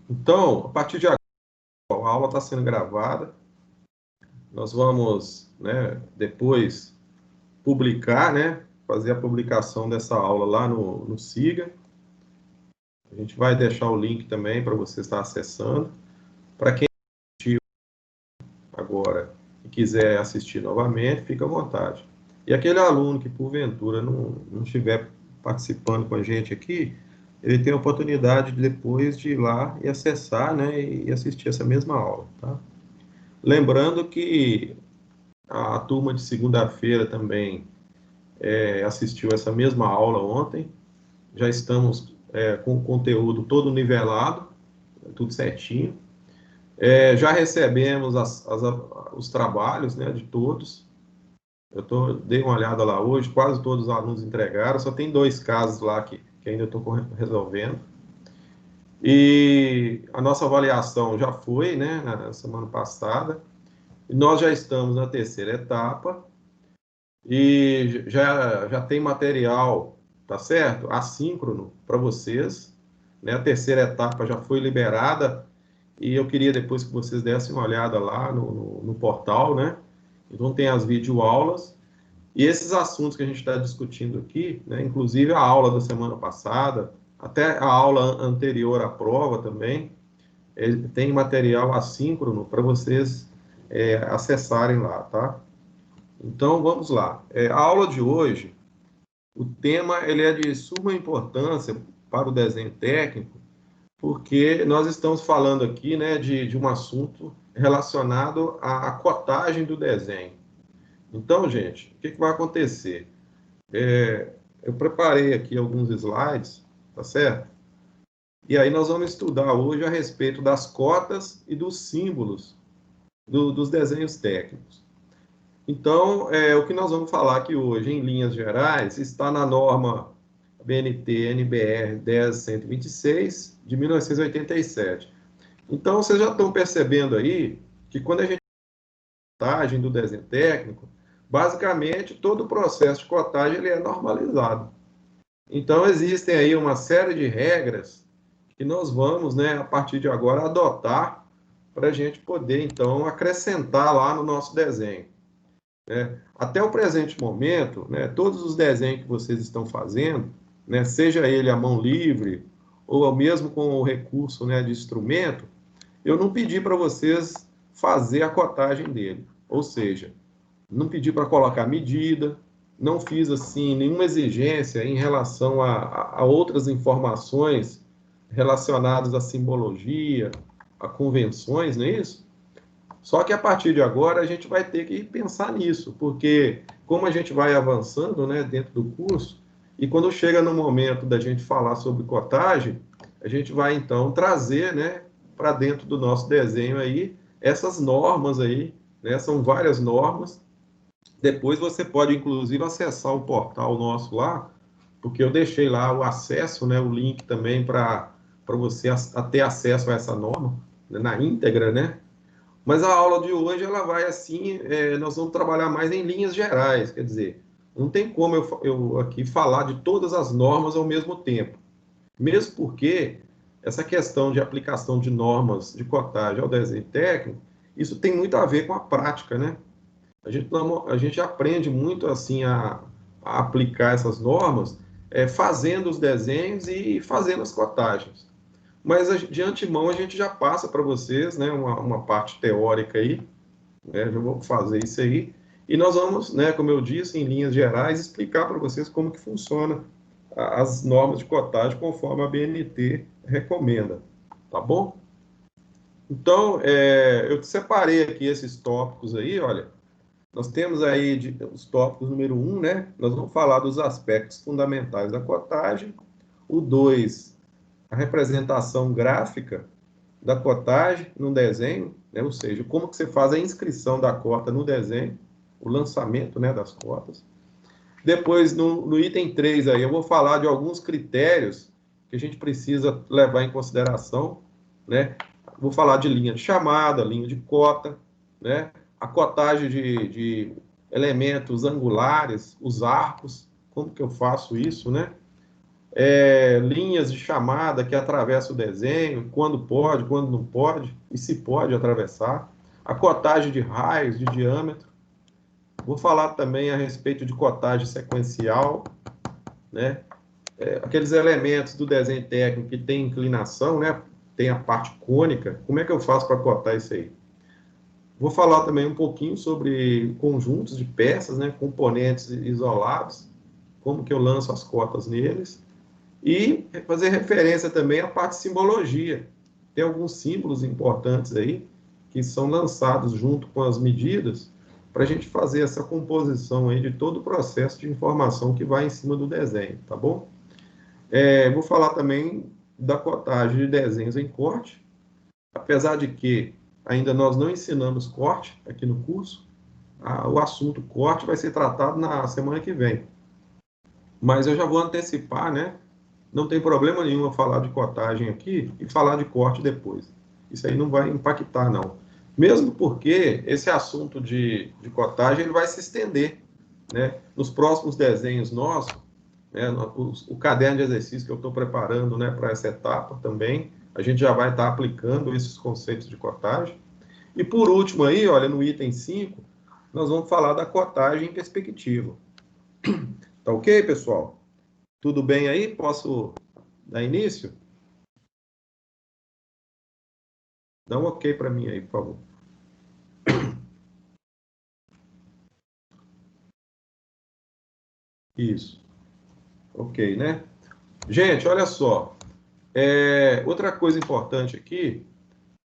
Então, a partir de agora, a aula está sendo gravada. Nós vamos, né, depois publicar, né, fazer a publicação dessa aula lá no Siga. A gente vai deixar o link também para você estar acessando. Para quem assistiu agora e quiser assistir novamente, fica à vontade. E aquele aluno que, porventura, não estiver participando com a gente aqui, ele tem a oportunidade de, depois de ir lá e acessar, né, e assistir essa mesma aula, tá? Lembrando que a turma de segunda-feira também assistiu essa mesma aula ontem. Já estamos com o conteúdo todo nivelado, tudo certinho. Já recebemos os trabalhos, né, de todos. Dei uma olhada lá hoje, quase todos os alunos entregaram, só tem 2 casos lá que ainda estou resolvendo. E a nossa avaliação já foi, né, na semana passada, e nós já estamos na terceira etapa, e já tem material, tá certo? Assíncrono para vocês, né? A terceira etapa já foi liberada, e eu queria depois que vocês dessem uma olhada lá no portal, né? Então tem as videoaulas, e esses assuntos que a gente está discutindo aqui, né? Inclusive a aula da semana passada, até a aula anterior à prova também, tem material assíncrono para vocês acessarem lá, tá? Então, vamos lá. A aula de hoje, o tema ele é de suma importância para o desenho técnico, porque nós estamos falando aqui, né, de um assunto relacionado à cotagem do desenho. Então, gente, o que vai acontecer? Eu preparei aqui alguns slides, tá certo? E aí nós vamos estudar hoje a respeito das cotas e dos símbolos dos desenhos técnicos. Então, o que nós vamos falar aqui hoje, em linhas gerais, está na norma BNT-NBR 10126, de 1987. Então, vocês já estão percebendo aí que quando a gente fala de cotagem do desenho técnico, basicamente todo o processo de cotagem ele é normalizado. Então, existem aí uma série de regras que nós vamos, né, a partir de agora, adotar para a gente poder, então, acrescentar lá no nosso desenho. Até o presente momento, né, todos os desenhos que vocês estão fazendo, né, seja ele a mão livre ou mesmo com o recurso, né, de instrumento, eu não pedi para vocês fazer a cotagem dele. Ou seja, não pedi para colocar medida, não fiz assim nenhuma exigência em relação a outras informações relacionadas à simbologia, a convenções, não é isso? Só que a partir de agora a gente vai ter que pensar nisso, porque como a gente vai avançando, né, dentro do curso, e quando chega no momento da gente falar sobre cotagem, a gente vai então trazer, né, para dentro do nosso desenho aí essas normas aí, né, são várias normas. Depois você pode inclusive acessar o portal nosso lá, porque eu deixei lá o acesso, né, o link também para você ter acesso a essa norma, né, na íntegra, né? Mas a aula de hoje, ela vai assim, nós vamos trabalhar mais em linhas gerais, quer dizer, não tem como eu aqui falar de todas as normas ao mesmo tempo. Mesmo porque essa questão de aplicação de normas de cotagem ao desenho técnico, isso tem muito a ver com a prática, né? A gente aprende muito assim a aplicar essas normas, fazendo os desenhos e fazendo as cotagens. Mas de antemão a gente já passa para vocês, né, uma parte teórica aí, né, já vou fazer isso aí, e nós vamos, né, como eu disse, em linhas gerais, explicar para vocês como que funciona as normas de cotagem conforme a BNT recomenda, tá bom? Então, eu separei aqui esses tópicos aí, olha, nós temos aí os tópicos número 1, né, nós vamos falar dos aspectos fundamentais da cotagem, o 2, a representação gráfica da cotagem no desenho, né? Ou seja, como que você faz a inscrição da cota no desenho, o lançamento, né, das cotas. Depois, no item 3, aí, eu vou falar de alguns critérios que a gente precisa levar em consideração, né? Vou falar de linha de chamada, linha de cota, né? A cotagem de elementos angulares, os arcos, como que eu faço isso, né? Linhas de chamada que atravessam o desenho, quando pode, quando não pode, e se pode atravessar. A cotagem de raios, de diâmetro. Vou falar também a respeito de cotagem sequencial, né? Aqueles elementos do desenho técnico que tem inclinação, né? Tem a parte cônica. Como é que eu faço para cotar isso aí? Vou falar também um pouquinho sobre conjuntos de peças, né? Componentes isolados, como que eu lanço as cotas neles. E fazer referência também à parte de simbologia. Tem alguns símbolos importantes aí que são lançados junto com as medidas para a gente fazer essa composição aí de todo o processo de informação que vai em cima do desenho, tá bom? Vou falar também da cotagem de desenhos em corte, apesar de que ainda nós não ensinamos corte aqui no curso, o assunto corte vai ser tratado na semana que vem. Mas eu já vou antecipar, né? Não tem problema nenhum eu falar de cotagem aqui e falar de corte depois. Isso aí não vai impactar, não. Mesmo porque esse assunto de cotagem ele vai se estender, né? Nos próximos desenhos nossos, né? O caderno de exercício que eu estou preparando, né, para essa etapa também, a gente já vai estar aplicando esses conceitos de cotagem. E por último aí, olha, no item 5, nós vamos falar da cotagem em perspectiva. Tá ok, pessoal? Tudo bem aí? Posso dar início? Dá um ok para mim aí, por favor. Isso. Ok, né? Gente, olha só. Outra coisa importante aqui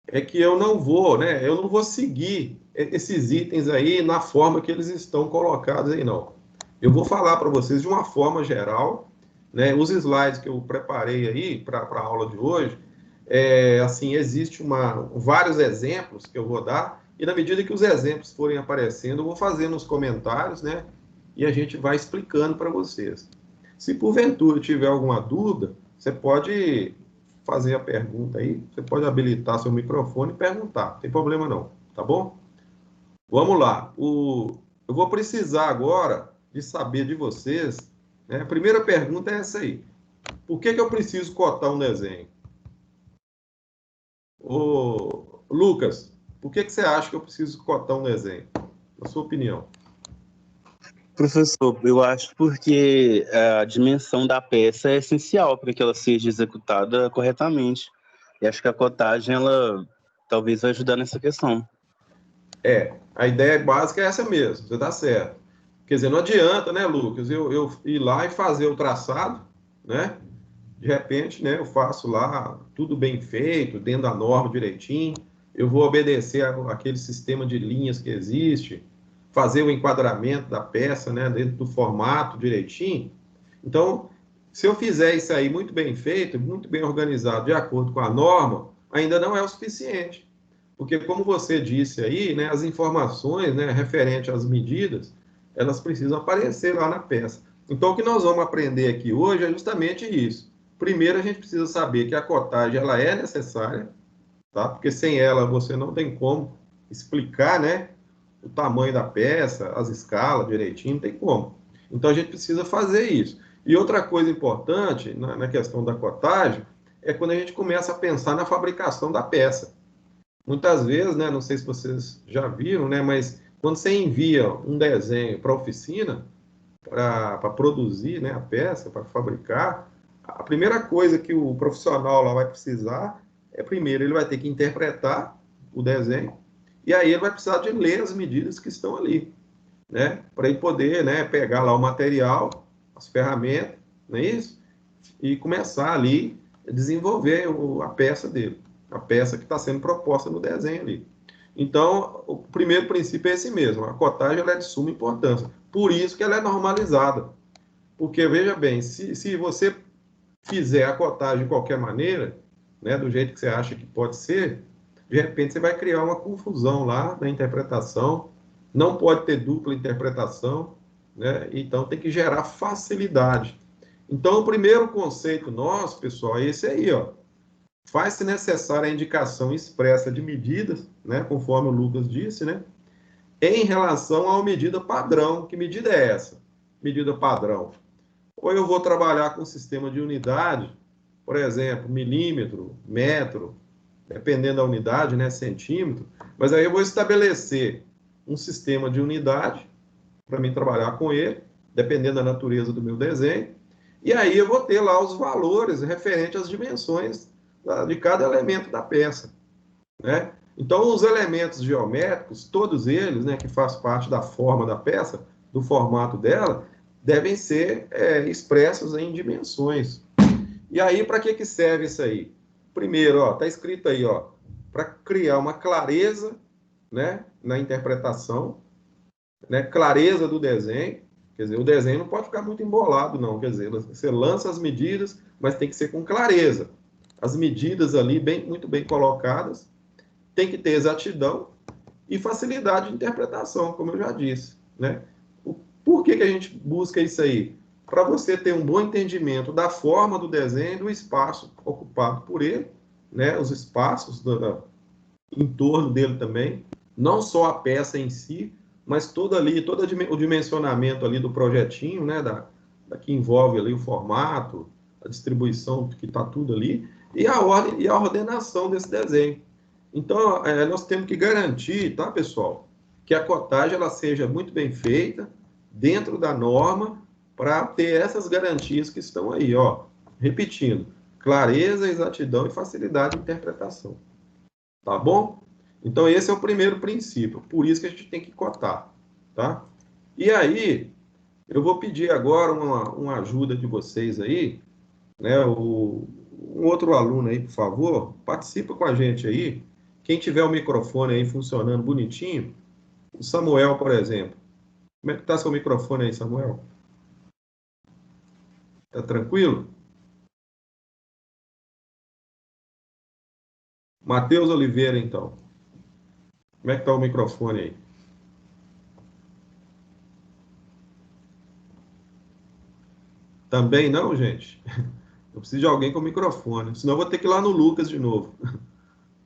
é que eu não vou, né? Eu não vou seguir esses itens aí na forma que eles estão colocados aí, não. Eu vou falar para vocês de uma forma geral, né? Os slides que eu preparei aí para a aula de hoje, assim, existe vários exemplos que eu vou dar, e na medida que os exemplos forem aparecendo, eu vou fazendo os comentários, né? E a gente vai explicando para vocês. Se porventura tiver alguma dúvida, você pode fazer a pergunta aí, você pode habilitar seu microfone e perguntar, não tem problema não, tá bom? Vamos lá. Eu vou precisar agora de saber de vocês, né? A primeira pergunta é essa aí. Por que eu preciso cotar um desenho? Ô, Lucas, por que você acha que eu preciso cotar um desenho? Na sua opinião. Professor, eu acho porque a dimensão da peça é essencial para que ela seja executada corretamente. E acho que a cotagem, ela talvez vai ajudar nessa questão. A ideia básica é essa mesmo, você está certo. Quer dizer, não adianta, né, Lucas, eu ir lá e fazer o traçado, né? De repente, né, eu faço lá tudo bem feito, dentro da norma direitinho, eu vou obedecer aquele sistema de linhas que existe, fazer o enquadramento da peça, né, dentro do formato direitinho. Então, se eu fizer isso aí muito bem feito, muito bem organizado, de acordo com a norma, ainda não é o suficiente. Porque, como você disse aí, né, as informações, né, referente às medidas, elas precisam aparecer lá na peça. Então, o que nós vamos aprender aqui hoje é justamente isso. Primeiro, a gente precisa saber que a cotagem ela é necessária, tá? Porque sem ela você não tem como explicar, né, o tamanho da peça, as escalas direitinho, não tem como. Então, a gente precisa fazer isso. E outra coisa importante na questão da cotagem é quando a gente começa a pensar na fabricação da peça. Muitas vezes, né, não sei se vocês já viram, né, mas quando você envia um desenho para a oficina, para produzir, né, a peça, para fabricar, a primeira coisa que o profissional lá vai precisar primeiro, ele vai ter que interpretar o desenho, e aí ele vai precisar de ler as medidas que estão ali, né, para ele poder, né, pegar lá o material, as ferramentas, não é isso? E começar ali a desenvolver a peça dele, a peça que está sendo proposta no desenho ali. Então, o primeiro princípio é esse mesmo, a cotagem ela é de suma importância, por isso que ela é normalizada, porque, veja bem, se você fizer a cotagem de qualquer maneira, né, do jeito que você acha que pode ser, de repente você vai criar uma confusão lá na interpretação, não pode ter dupla interpretação, né, então tem que gerar facilidade. Então, o primeiro conceito nosso, pessoal, é esse aí, ó. Faz-se necessária a indicação expressa de medidas, né, conforme o Lucas disse, né, em relação a uma medida padrão. Que medida é essa? Medida padrão. ou eu vou trabalhar com sistema de unidade, por exemplo, milímetro, metro, dependendo da unidade, né, centímetro, mas aí eu vou estabelecer um sistema de unidade para mim trabalhar com ele, dependendo da natureza do meu desenho, e aí eu vou ter lá os valores referentes às dimensões de cada elemento da peça, né? Então, os elementos geométricos, todos eles, né, que fazem parte da forma da peça, do formato dela, devem ser expressos em dimensões. E aí, para que serve isso aí? Primeiro, ó, tá escrito aí, ó, para criar uma clareza, né, na interpretação, né, clareza do desenho. Quer dizer, o desenho não pode ficar muito embolado, não. Quer dizer, você lança as medidas, mas tem que ser com clareza. As medidas ali muito bem colocadas, tem que ter exatidão e facilidade de interpretação, como eu já disse, né? Por que a gente busca isso aí? Para você ter um bom entendimento da forma do desenho, do espaço ocupado por ele, né? Os espaços em torno dele também, não só a peça em si, mas todo o dimensionamento ali do projetinho, né? Que envolve ali o formato, a distribuição, que está tudo ali, e a ordem e a ordenação desse desenho. Então, nós temos que garantir, tá, pessoal, que a cotagem ela seja muito bem feita, dentro da norma, para ter essas garantias que estão aí, ó. Repetindo, clareza, exatidão e facilidade de interpretação. Tá bom? Então, esse é o primeiro princípio. Por isso que a gente tem que cotar, tá? E aí, eu vou pedir agora uma ajuda de vocês aí, né? Um outro aluno aí, por favor, participa com a gente aí. Quem tiver o microfone aí funcionando bonitinho, o Samuel, por exemplo. Como é que tá seu microfone aí, Samuel? Tá tranquilo? Matheus Oliveira, então. Como é que tá o microfone aí? Também não, gente? Eu preciso de alguém com microfone, senão eu vou ter que ir lá no Lucas de novo.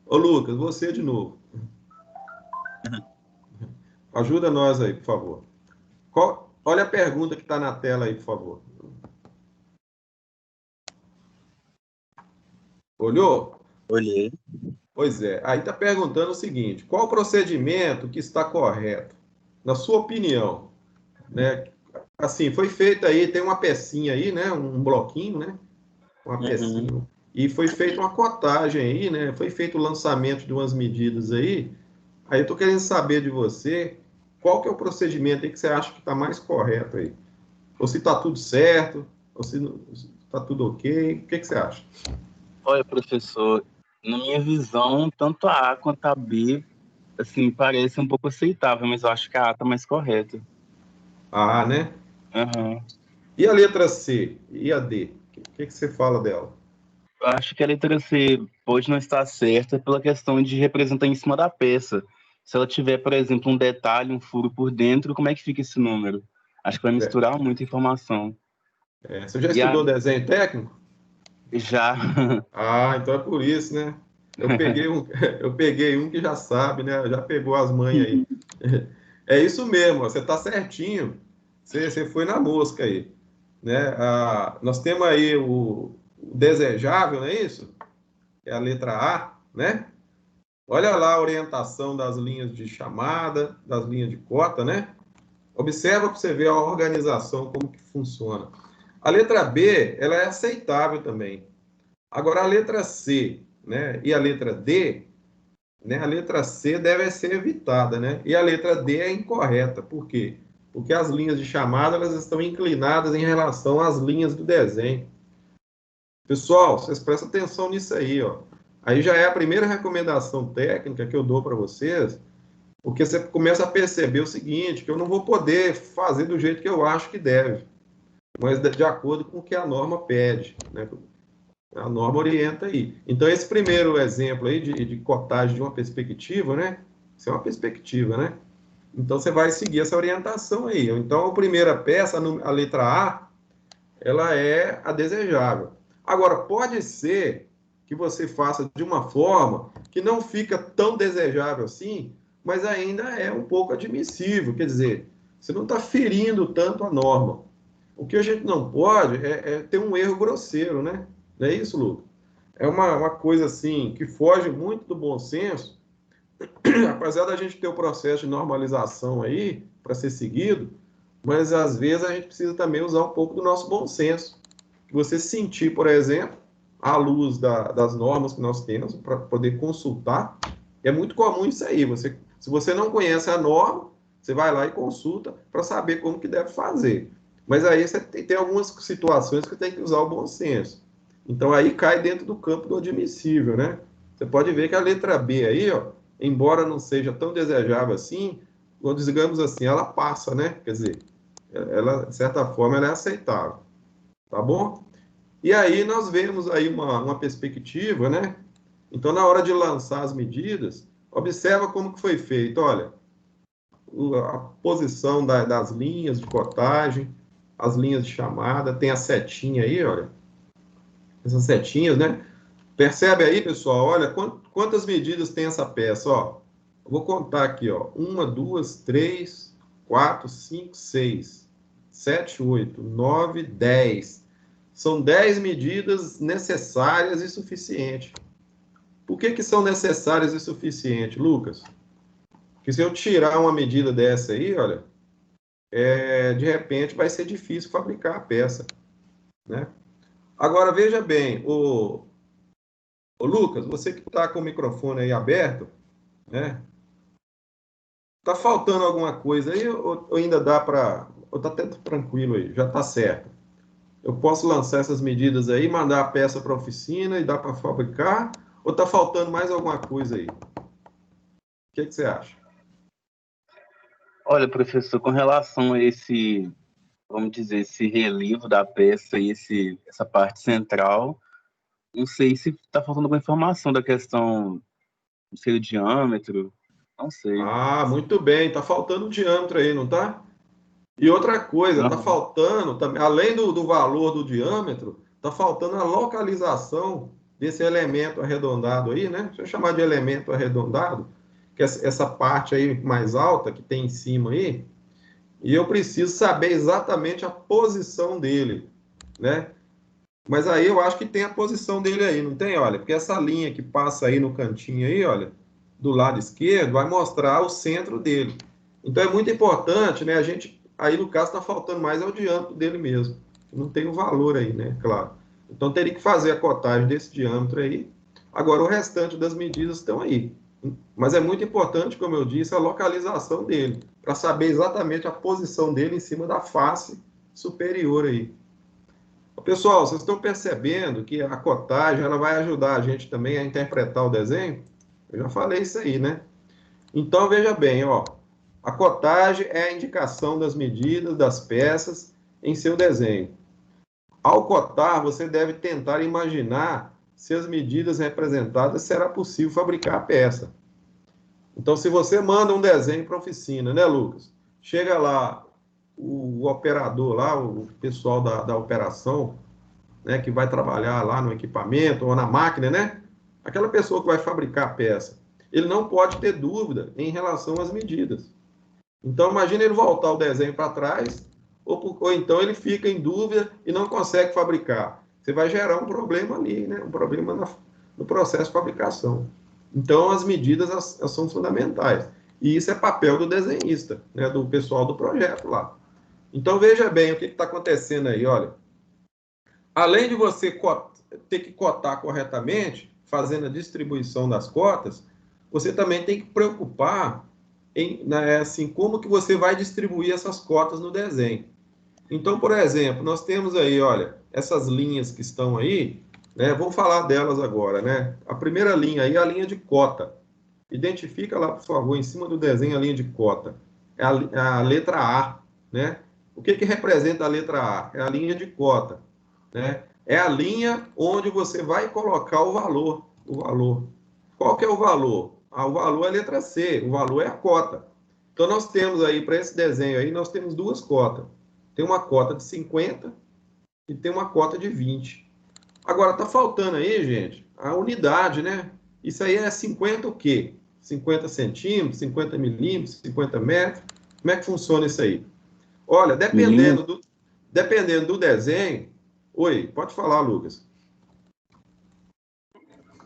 Ô, Lucas, você de novo. Ajuda nós aí, por favor. Olha a pergunta que está na tela aí, por favor. Olhou? Olhei. Pois é. Aí está perguntando o seguinte: qual o procedimento que está correto, na sua opinião? Né? Assim, foi feito aí, tem uma pecinha aí, né? Um bloquinho, né? Uma pecinha. Uhum. E foi feita uma cotagem aí, né? Foi feito o lançamento de umas medidas aí. Aí eu estou querendo saber de você qual que é o procedimento aí que você acha que está mais correto aí. Ou se está tudo certo, ou se está tudo ok. O que você acha? Olha, professor, na minha visão, tanto a A quanto a B, assim, parece um pouco aceitável, mas eu acho que a A está mais correta. A, né? Uhum. E a letra C? E a D? O que você fala dela? Eu acho que a letra C pode não estar certa pela questão de representar em cima da peça. Se ela tiver, por exemplo, um detalhe, um furo por dentro, como é que fica esse número? Acho que vai misturar muita informação. Você já E a estudou desenho técnico? já. Ah, então é por isso, né? Eu peguei um que já sabe, né? Já pegou as manhas aí. É isso mesmo, você está certinho. Você foi na mosca aí, né? Nós temos aí o desejável, não é isso? É a letra A, né? Olha lá a orientação das linhas de chamada, das linhas de cota, né? Observa para você ver a organização, como que funciona. A letra B, ela é aceitável também. Agora, a letra C, né, e a letra D, né, a letra C deve ser evitada, né? E a letra D é incorreta. Por quê? Porque as linhas de chamada elas estão inclinadas em relação às linhas do desenho. Pessoal, vocês prestem atenção nisso aí, ó. Aí já é a primeira recomendação técnica que eu dou para vocês, porque você começa a perceber o seguinte, que eu não vou poder fazer do jeito que eu acho que deve, mas de acordo com o que a norma pede, né? A norma orienta aí. Então, esse primeiro exemplo aí de cotagem de uma perspectiva, né? Isso é uma perspectiva, né? Então, você vai seguir essa orientação aí. Então, a primeira peça, a letra A, ela é a desejável. Agora, pode ser que você faça de uma forma que não fica tão desejável assim, mas ainda é um pouco admissível. Quer dizer, você não está ferindo tanto a norma. O que a gente não pode é ter um erro grosseiro, né? Não é isso, Lucas? É uma coisa assim que foge muito do bom senso, apesar da gente ter o processo de normalização aí para ser seguido, mas às vezes a gente precisa também usar um pouco do nosso bom senso. Você sentir, por exemplo, à luz das normas que nós temos para poder consultar, é muito comum isso aí. Se você não conhece a norma, você vai lá e consulta para saber como que deve fazer. Mas aí você tem algumas situações que tem que usar o bom senso. Então aí cai dentro do campo do admissível, né? Você pode ver que a letra B aí, ó, embora não seja tão desejável assim, digamos assim, ela passa, né? Quer dizer, ela, de certa forma, ela é aceitável, tá bom? E aí nós vemos aí uma perspectiva, né? Então, na hora de lançar as medidas, observa como que foi feito. Olha, a posição das linhas de cotagem, as linhas de chamada, tem a setinha aí, olha, essas setinhas, né? Percebe aí, pessoal? Olha quantas medidas tem essa peça, ó. Eu vou contar aqui, ó. 1, 2, 3, 4, 5, 6, 7, 8, 9, 10. São 10 medidas necessárias e suficientes. Por que são necessárias e suficientes, Lucas? Porque se eu tirar uma medida dessa aí, olha, de repente vai ser difícil fabricar a peça, né? Agora, veja bem, o Lucas, você que está com o microfone aí aberto, né? Tá faltando alguma coisa aí ou ainda dá para... Ou tá até tranquilo aí, já tá certo. Eu posso lançar essas medidas aí, mandar a peça para a oficina e dá para fabricar? Ou tá faltando mais alguma coisa aí? O que você acha? Olha, professor, com relação a esse, vamos dizer, esse relevo da peça e essa parte central, não sei se está faltando alguma informação da questão do seu diâmetro, não sei. Ah, muito bem. Tá faltando o diâmetro aí, não tá? E outra coisa, tá Aham. faltando também, além do valor do diâmetro, tá faltando a localização desse elemento arredondado aí, né? Deixa eu chamar de elemento arredondado, que é essa parte aí mais alta que tem em cima aí, e eu preciso saber exatamente a posição dele, né? Mas aí eu acho que tem a posição dele aí, não tem? Olha, porque essa linha que passa aí no cantinho aí, olha, do lado esquerdo, vai mostrar o centro dele. Então é muito importante, né? A gente, aí no caso está faltando mais é o diâmetro dele mesmo. Não tem o valor aí, né? Claro. Então teria que fazer a cotagem desse diâmetro aí. Agora o restante das medidas estão aí. Mas é muito importante, como eu disse, a localização dele, para saber exatamente a posição dele em cima da face superior aí. Pessoal, vocês estão percebendo que a cotagem ela vai ajudar a gente também a interpretar o desenho? Eu já falei isso aí, né? Então, veja bem, ó, a cotagem é a indicação das medidas das peças em seu desenho. Ao cotar, você deve tentar imaginar se as medidas representadas será possível fabricar a peça. Então, se você manda um desenho para a oficina, né, Lucas? Chega lá, o operador lá, o pessoal da operação, né, que vai trabalhar lá no equipamento ou na máquina, né? Aquela pessoa que vai fabricar a peça, ele não pode ter dúvida em relação às medidas. Então, imagine ele voltar o desenho para trás, ou então ele fica em dúvida e não consegue fabricar. Você vai gerar um problema ali, né? Um problema no processo de fabricação. Então, as medidas elas são fundamentais. E isso é papel do desenhista, né? Do pessoal do projeto lá. Então, veja bem o que está acontecendo aí, olha. Além de você ter que cotar corretamente, fazendo a distribuição das cotas, você também tem que preocupar em, né, assim, como que você vai distribuir essas cotas no desenho. Então, por exemplo, nós temos aí, olha, essas linhas que estão aí, né? Vamos falar delas agora, né? A primeira linha aí é a linha de cota. Identifica lá, por favor, em cima do desenho a linha de cota. É a letra A, né? O que representa a letra A? É a linha de cota, né? É a linha onde você vai colocar o valor. O valor. Qual que é o valor? O valor é a letra C, o valor é a cota. Então, nós temos aí, para esse desenho aí, nós temos duas cotas. Tem uma cota de 50 e tem uma cota de 20. Agora, tá faltando aí, gente, a unidade, né? Isso aí é 50 o quê? 50 centímetros, 50 milímetros, 50 metros? Como é que funciona isso aí? Olha, Milímetro. dependendo do desenho... Oi, pode falar, Lucas.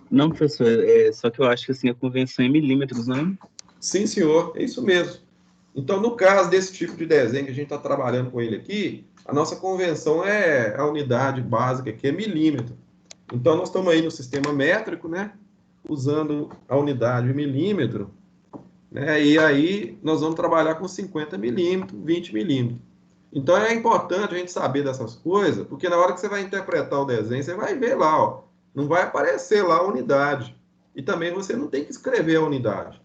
Não, professor, só que eu acho que assim, a convenção é em milímetros, não? Sim, senhor, é isso mesmo. Então, no caso desse tipo de desenho que a gente está trabalhando com ele aqui, a nossa convenção é a unidade básica, que é milímetro. Então, nós estamos aí no sistema métrico, né? Usando a unidade milímetro, né? E aí nós vamos trabalhar com 50 milímetros, 20 milímetros. Então, é importante a gente saber dessas coisas, porque na hora que você vai interpretar o desenho, você vai ver lá, ó, não vai aparecer lá a unidade. E também você não tem que escrever a unidade,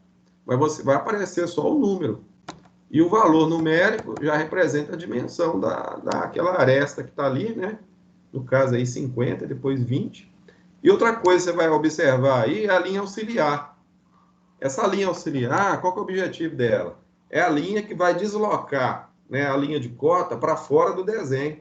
mas você vai aparecer só o número. E o valor numérico já representa a dimensão daquela aresta que está ali, né? No caso aí 50, depois 20. E outra coisa que você vai observar aí é a linha auxiliar. Essa linha auxiliar, qual que é o objetivo dela? É a linha que vai deslocar, né, a linha de cota para fora do desenho.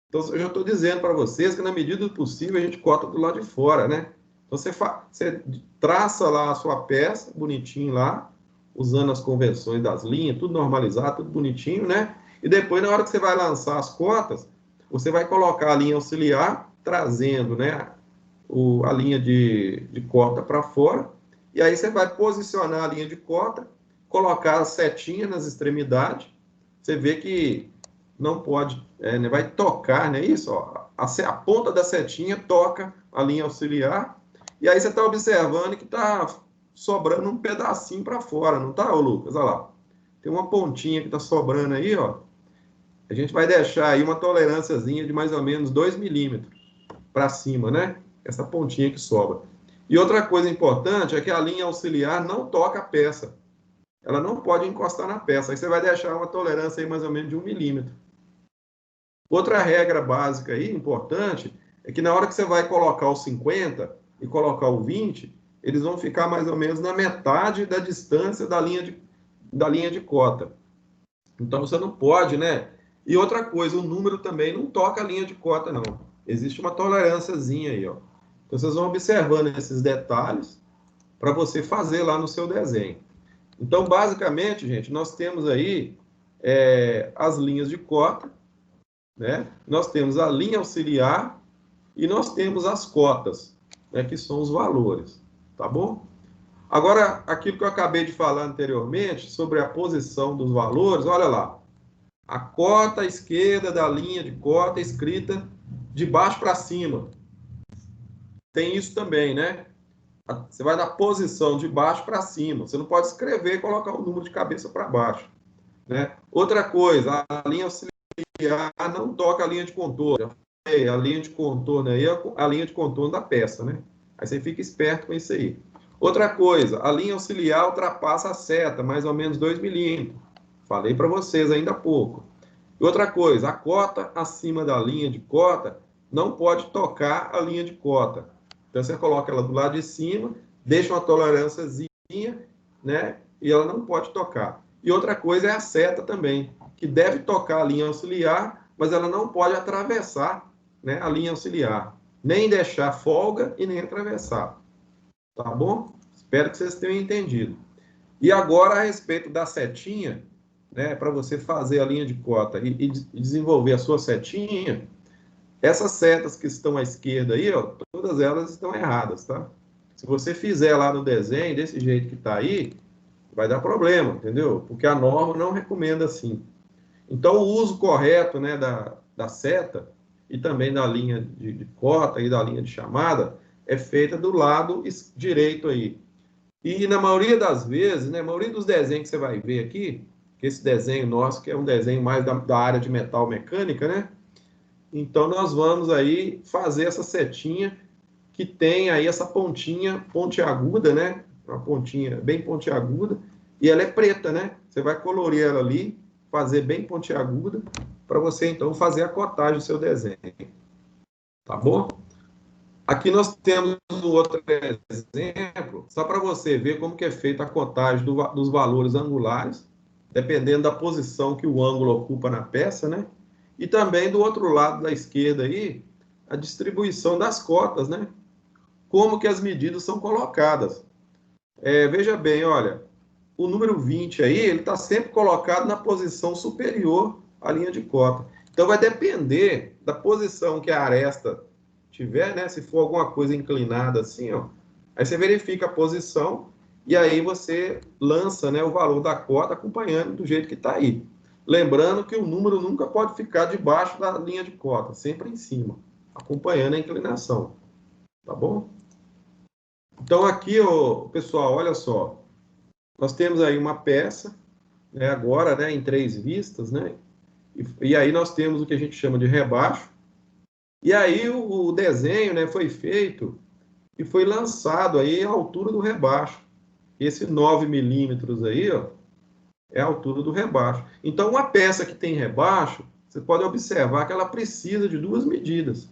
Então, eu já estou dizendo para vocês que, na medida do possível, a gente cota do lado de fora, né? Então, você traça lá a sua peça, bonitinho lá, usando as convenções das linhas, tudo normalizado, tudo bonitinho, né? E depois, na hora que você vai lançar as cotas, você vai colocar a linha auxiliar, trazendo, né, a linha de cota para fora, e aí você vai posicionar a linha de cota, colocar a setinha nas extremidades, você vê que não pode, vai tocar, né? Isso, ó, a ponta da setinha toca a linha auxiliar, e aí você está observando que está sobrando um pedacinho para fora, não está, Lucas? Olha lá. Tem uma pontinha que está sobrando aí, ó. A gente vai deixar aí uma tolerânciazinha de mais ou menos 2 milímetros para cima, né? Essa pontinha que sobra. E outra coisa importante é que a linha auxiliar não toca a peça. Ela não pode encostar na peça. Aí você vai deixar uma tolerância aí mais ou menos de 1 milímetro. Outra regra básica aí, importante, é que na hora que você vai colocar o 50 e colocar o 20, eles vão ficar mais ou menos na metade da distância da linha de cota. Então você não pode, né? E outra coisa, o número também não toca a linha de cota, não. Existe uma tolerânciazinha aí, ó. Então vocês vão observando esses detalhes para você fazer lá no seu desenho. Então, basicamente, gente, nós temos aí as linhas de cota, né? Nós temos a linha auxiliar e nós temos as cotas, né, que são os valores, tá bom? Agora, aquilo que eu acabei de falar anteriormente sobre a posição dos valores, olha lá. A cota esquerda da linha de cota escrita de baixo para cima. Tem isso também, né? Você vai na posição de baixo para cima. Você não pode escrever e colocar o número de cabeça para baixo, né? Outra coisa, a linha auxiliar não toca a linha de contorno. A linha de contorno aí é a linha de contorno da peça, né? Aí você fica esperto com isso aí. Outra coisa, a linha auxiliar ultrapassa a seta, mais ou menos 2 milímetros. Falei para vocês ainda há pouco. E outra coisa, a cota acima da linha de cota não pode tocar a linha de cota. Então você coloca ela do lado de cima, deixa uma tolerânciazinha, né? E ela não pode tocar. E outra coisa é a seta também, que deve tocar a linha auxiliar, mas ela não pode atravessar, né, a linha auxiliar. Nem deixar folga e nem atravessar. Tá bom? Espero que vocês tenham entendido. E agora, a respeito da setinha, né, para você fazer a linha de cota e desenvolver a sua setinha, essas setas que estão à esquerda aí, ó, todas elas estão erradas, tá? Se você fizer lá no desenho, desse jeito que está aí, vai dar problema, entendeu? Porque a norma não recomenda assim. Então, o uso correto, né, da seta e também da linha de cota e da linha de chamada é feita do lado direito aí. E na maioria das vezes, né, a maioria dos desenhos que você vai ver aqui, que esse desenho nosso, que é um desenho mais da área de metal mecânica, né? Então, nós vamos aí fazer essa setinha que tem aí essa pontinha pontiaguda, né? Uma pontinha bem pontiaguda, e ela é preta, né? Você vai colorir ela ali, fazer bem pontiaguda, para você, então, fazer a cotagem do seu desenho. Tá bom? Aqui nós temos um outro exemplo, só para você ver como que é feita a cotagem dos valores angulares, dependendo da posição que o ângulo ocupa na peça, né? E também do outro lado da esquerda aí, a distribuição das cotas, né? Como que as medidas são colocadas. Veja bem, olha, o número 20 aí, ele está sempre colocado na posição superior à linha de cota. Então, vai depender da posição que a aresta tiver, né? Se for alguma coisa inclinada assim, ó, aí você verifica a posição e aí você lança, né, o valor da cota acompanhando do jeito que está aí. Lembrando que o número nunca pode ficar debaixo da linha de cota, sempre em cima, acompanhando a inclinação. Tá bom? Então, aqui, ó, pessoal, olha só. Nós temos aí uma peça, né, agora, né, em 3 vistas, né? E aí nós temos o que a gente chama de rebaixo. E aí o desenho, né, foi feito e foi lançado aí à altura do rebaixo. Esse 9 milímetros aí, ó, é a altura do rebaixo. Então, uma peça que tem rebaixo, você pode observar que ela precisa de 2 medidas.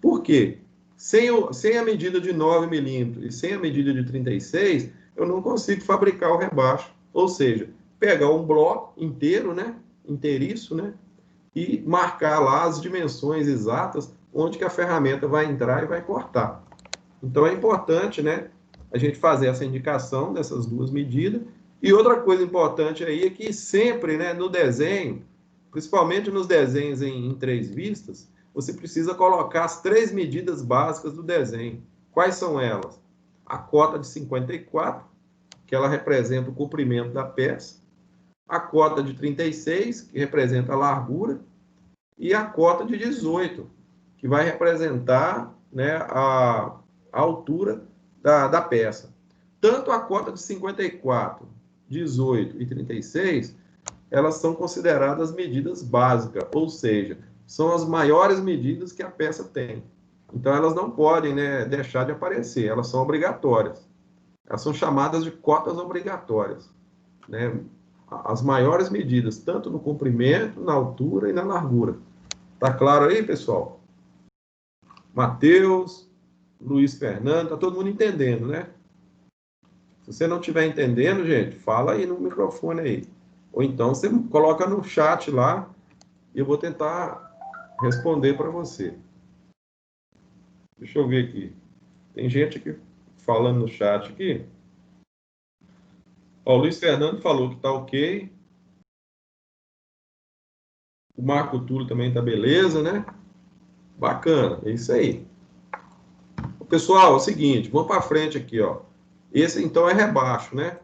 Por quê? Sem a medida de 9 milímetros e sem a medida de 36, eu não consigo fabricar o rebaixo. Ou seja, pegar um bloco inteiro, né, inteiriço, né, e marcar lá as dimensões exatas onde que a ferramenta vai entrar e vai cortar. Então é importante, né, a gente fazer essa indicação dessas 2 medidas. E outra coisa importante aí é que sempre, né, no desenho, principalmente nos desenhos em 3 vistas, você precisa colocar as 3 medidas básicas do desenho. Quais são elas? A cota de 54, que ela representa o comprimento da peça, a cota de 36, que representa a largura, e a cota de 18, que vai representar, né, a altura da peça. Tanto a cota de 54, 18 e 36, elas são consideradas medidas básicas, ou seja, são as maiores medidas que a peça tem. Então, elas não podem, né, deixar de aparecer, elas são obrigatórias. Elas são chamadas de cotas obrigatórias, né? As maiores medidas, tanto no comprimento, na altura e na largura. Tá claro aí, pessoal? Matheus, Luiz Fernando, tá todo mundo entendendo, né? Se você não estiver entendendo, gente, fala aí no microfone aí. Ou então você coloca no chat lá e eu vou tentar responder para você. Deixa eu ver aqui. Tem gente aqui falando no chat aqui. Ó, o Luiz Fernando falou que tá ok. O Marco Túlio também tá beleza, né? Bacana, é isso aí. Pessoal, é o seguinte, vamos para frente aqui, ó. Esse então é rebaixo, né?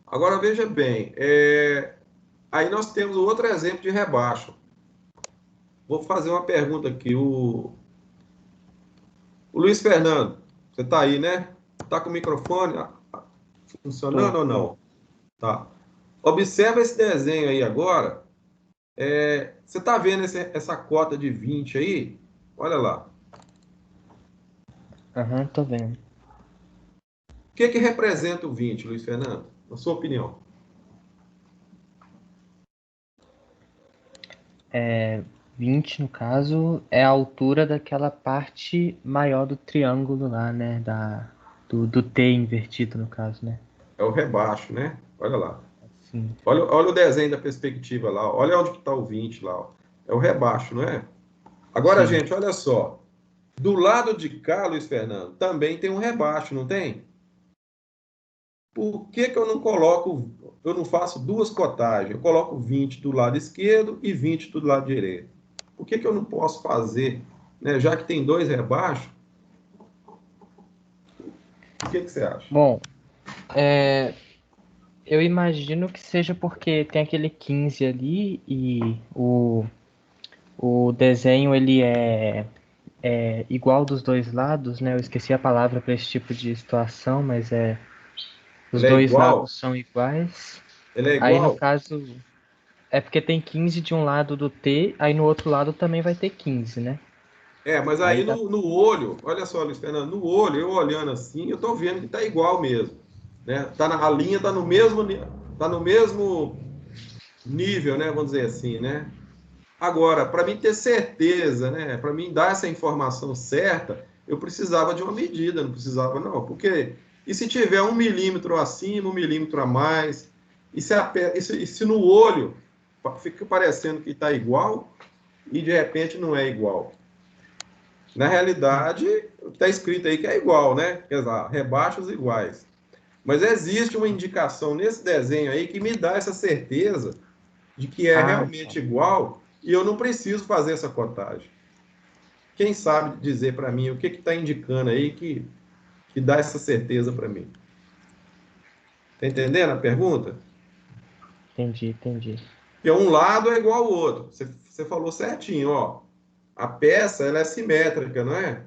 Agora veja bem, aí nós temos outro exemplo de rebaixo. Vou fazer uma pergunta aqui. O Luiz Fernando, você está aí, né? Está com o microfone funcionando ou não? Tá. Observa esse desenho aí agora. Você está vendo essa cota de 20 aí? Olha lá. Aham, tô vendo. O que representa o 20, Luiz Fernando? Na sua opinião? 20, no caso, é a altura daquela parte maior do triângulo lá, né? Do T invertido, no caso, né? É o rebaixo, né? Olha lá. Sim. Olha o desenho da perspectiva lá. Olha onde que está o 20 lá. Ó. É o rebaixo, não é? Agora, Sim. gente, olha só. Do lado de cá, Luiz Fernando, também tem um rebaixo, não tem? Por que eu não coloco, eu não faço 2 cotagens? Eu coloco 20 do lado esquerdo e 20 do lado direito. Por que eu não posso fazer, né? Já que tem 2 rebaixos? O que você acha? Bom, eu imagino que seja porque tem aquele 15 ali e o desenho ele é igual dos dois lados, né? Eu esqueci a palavra para esse tipo de situação, mas os Ele é dois igual? lados são iguais. Ele é Aí no igual? caso é porque tem 15 de um lado do T, aí no outro lado também vai ter 15, né? Mas Aí aí dá. no olho, olha só, Luiz Fernando, no olho, eu olhando assim, eu estou vendo que está igual mesmo. Né? A linha está no mesmo nível, né? Vamos dizer assim, né? Agora, para mim ter certeza, né? Para mim dar essa informação certa, eu precisava de uma medida, não precisava não, porque e se tiver 1 milímetro acima, 1 milímetro a mais, e se no olho fica parecendo que está igual e de repente não é igual. Na realidade, está escrito aí que é igual, né? Quer dizer, rebaixos iguais. Mas existe uma indicação nesse desenho aí que me dá essa certeza de que é Ah, tá. realmente igual e eu não preciso fazer essa cotagem. Quem sabe dizer para mim o que está indicando aí que dá essa certeza para mim? Está entendendo a pergunta? Entendi. Porque um lado é igual ao outro. Você falou certinho, ó. A peça, ela é simétrica, não é?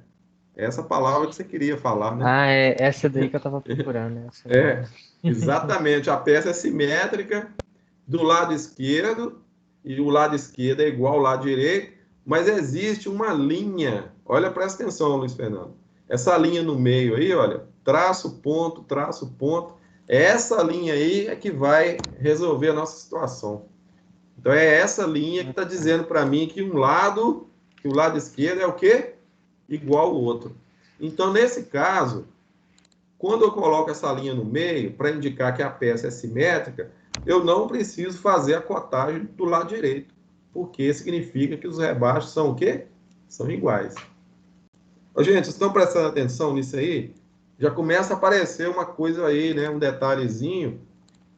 É essa palavra que você queria falar, né? Ah, é essa daí que eu tava procurando, essa mesmo. Exatamente. A peça é simétrica do lado esquerdo, e o lado esquerdo é igual ao lado direito, mas existe uma linha. Olha, presta atenção, Luiz Fernando. Essa linha no meio aí, olha, traço, ponto, traço, ponto. Essa linha aí é que vai resolver a nossa situação. Então, é essa linha que está dizendo para mim que o lado esquerdo é o quê? Igual ao outro. Então, nesse caso, quando eu coloco essa linha no meio, para indicar que a peça é simétrica, eu não preciso fazer a cotagem do lado direito, porque significa que os rebaixos são o quê? São iguais. Ô, gente, vocês estão prestando atenção nisso aí? Já começa a aparecer uma coisa aí, né? Um detalhezinho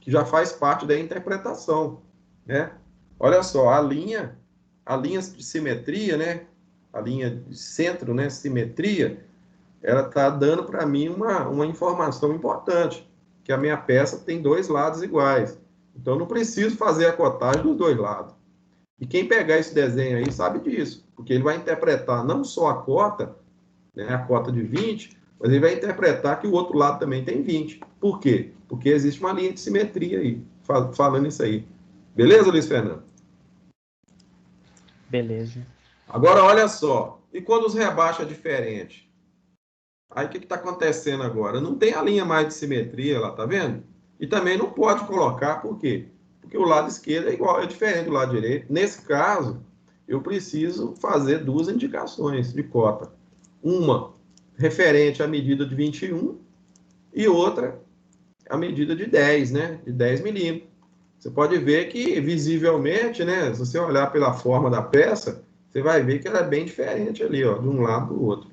que já faz parte da interpretação, né? Olha só, a linha de simetria, né? A linha de centro, né? Simetria, ela está dando para mim uma informação importante, que a minha peça tem dois lados iguais. Então, eu não preciso fazer a cotagem dos dois lados. E quem pegar esse desenho aí sabe disso, porque ele vai interpretar não só a cota, né, a cota de 20, mas ele vai interpretar que o outro lado também tem 20. Por quê? Porque existe uma linha de simetria aí, falando isso aí. Beleza, Luiz Fernando? Beleza. Agora, olha só. E quando os rebaixos é diferente? Aí, o que está acontecendo agora? Não tem a linha mais de simetria lá, tá vendo? E também não pode colocar, por quê? Porque o lado esquerdo é igual, é diferente do lado direito. Nesse caso, eu preciso fazer duas indicações de cota. Uma referente à medida de 21 e outra à medida de 10, né? De 10 milímetros. Você pode ver que, visivelmente, né? Se você olhar pela forma da peça, você vai ver que ela é bem diferente ali, ó, de um lado do outro.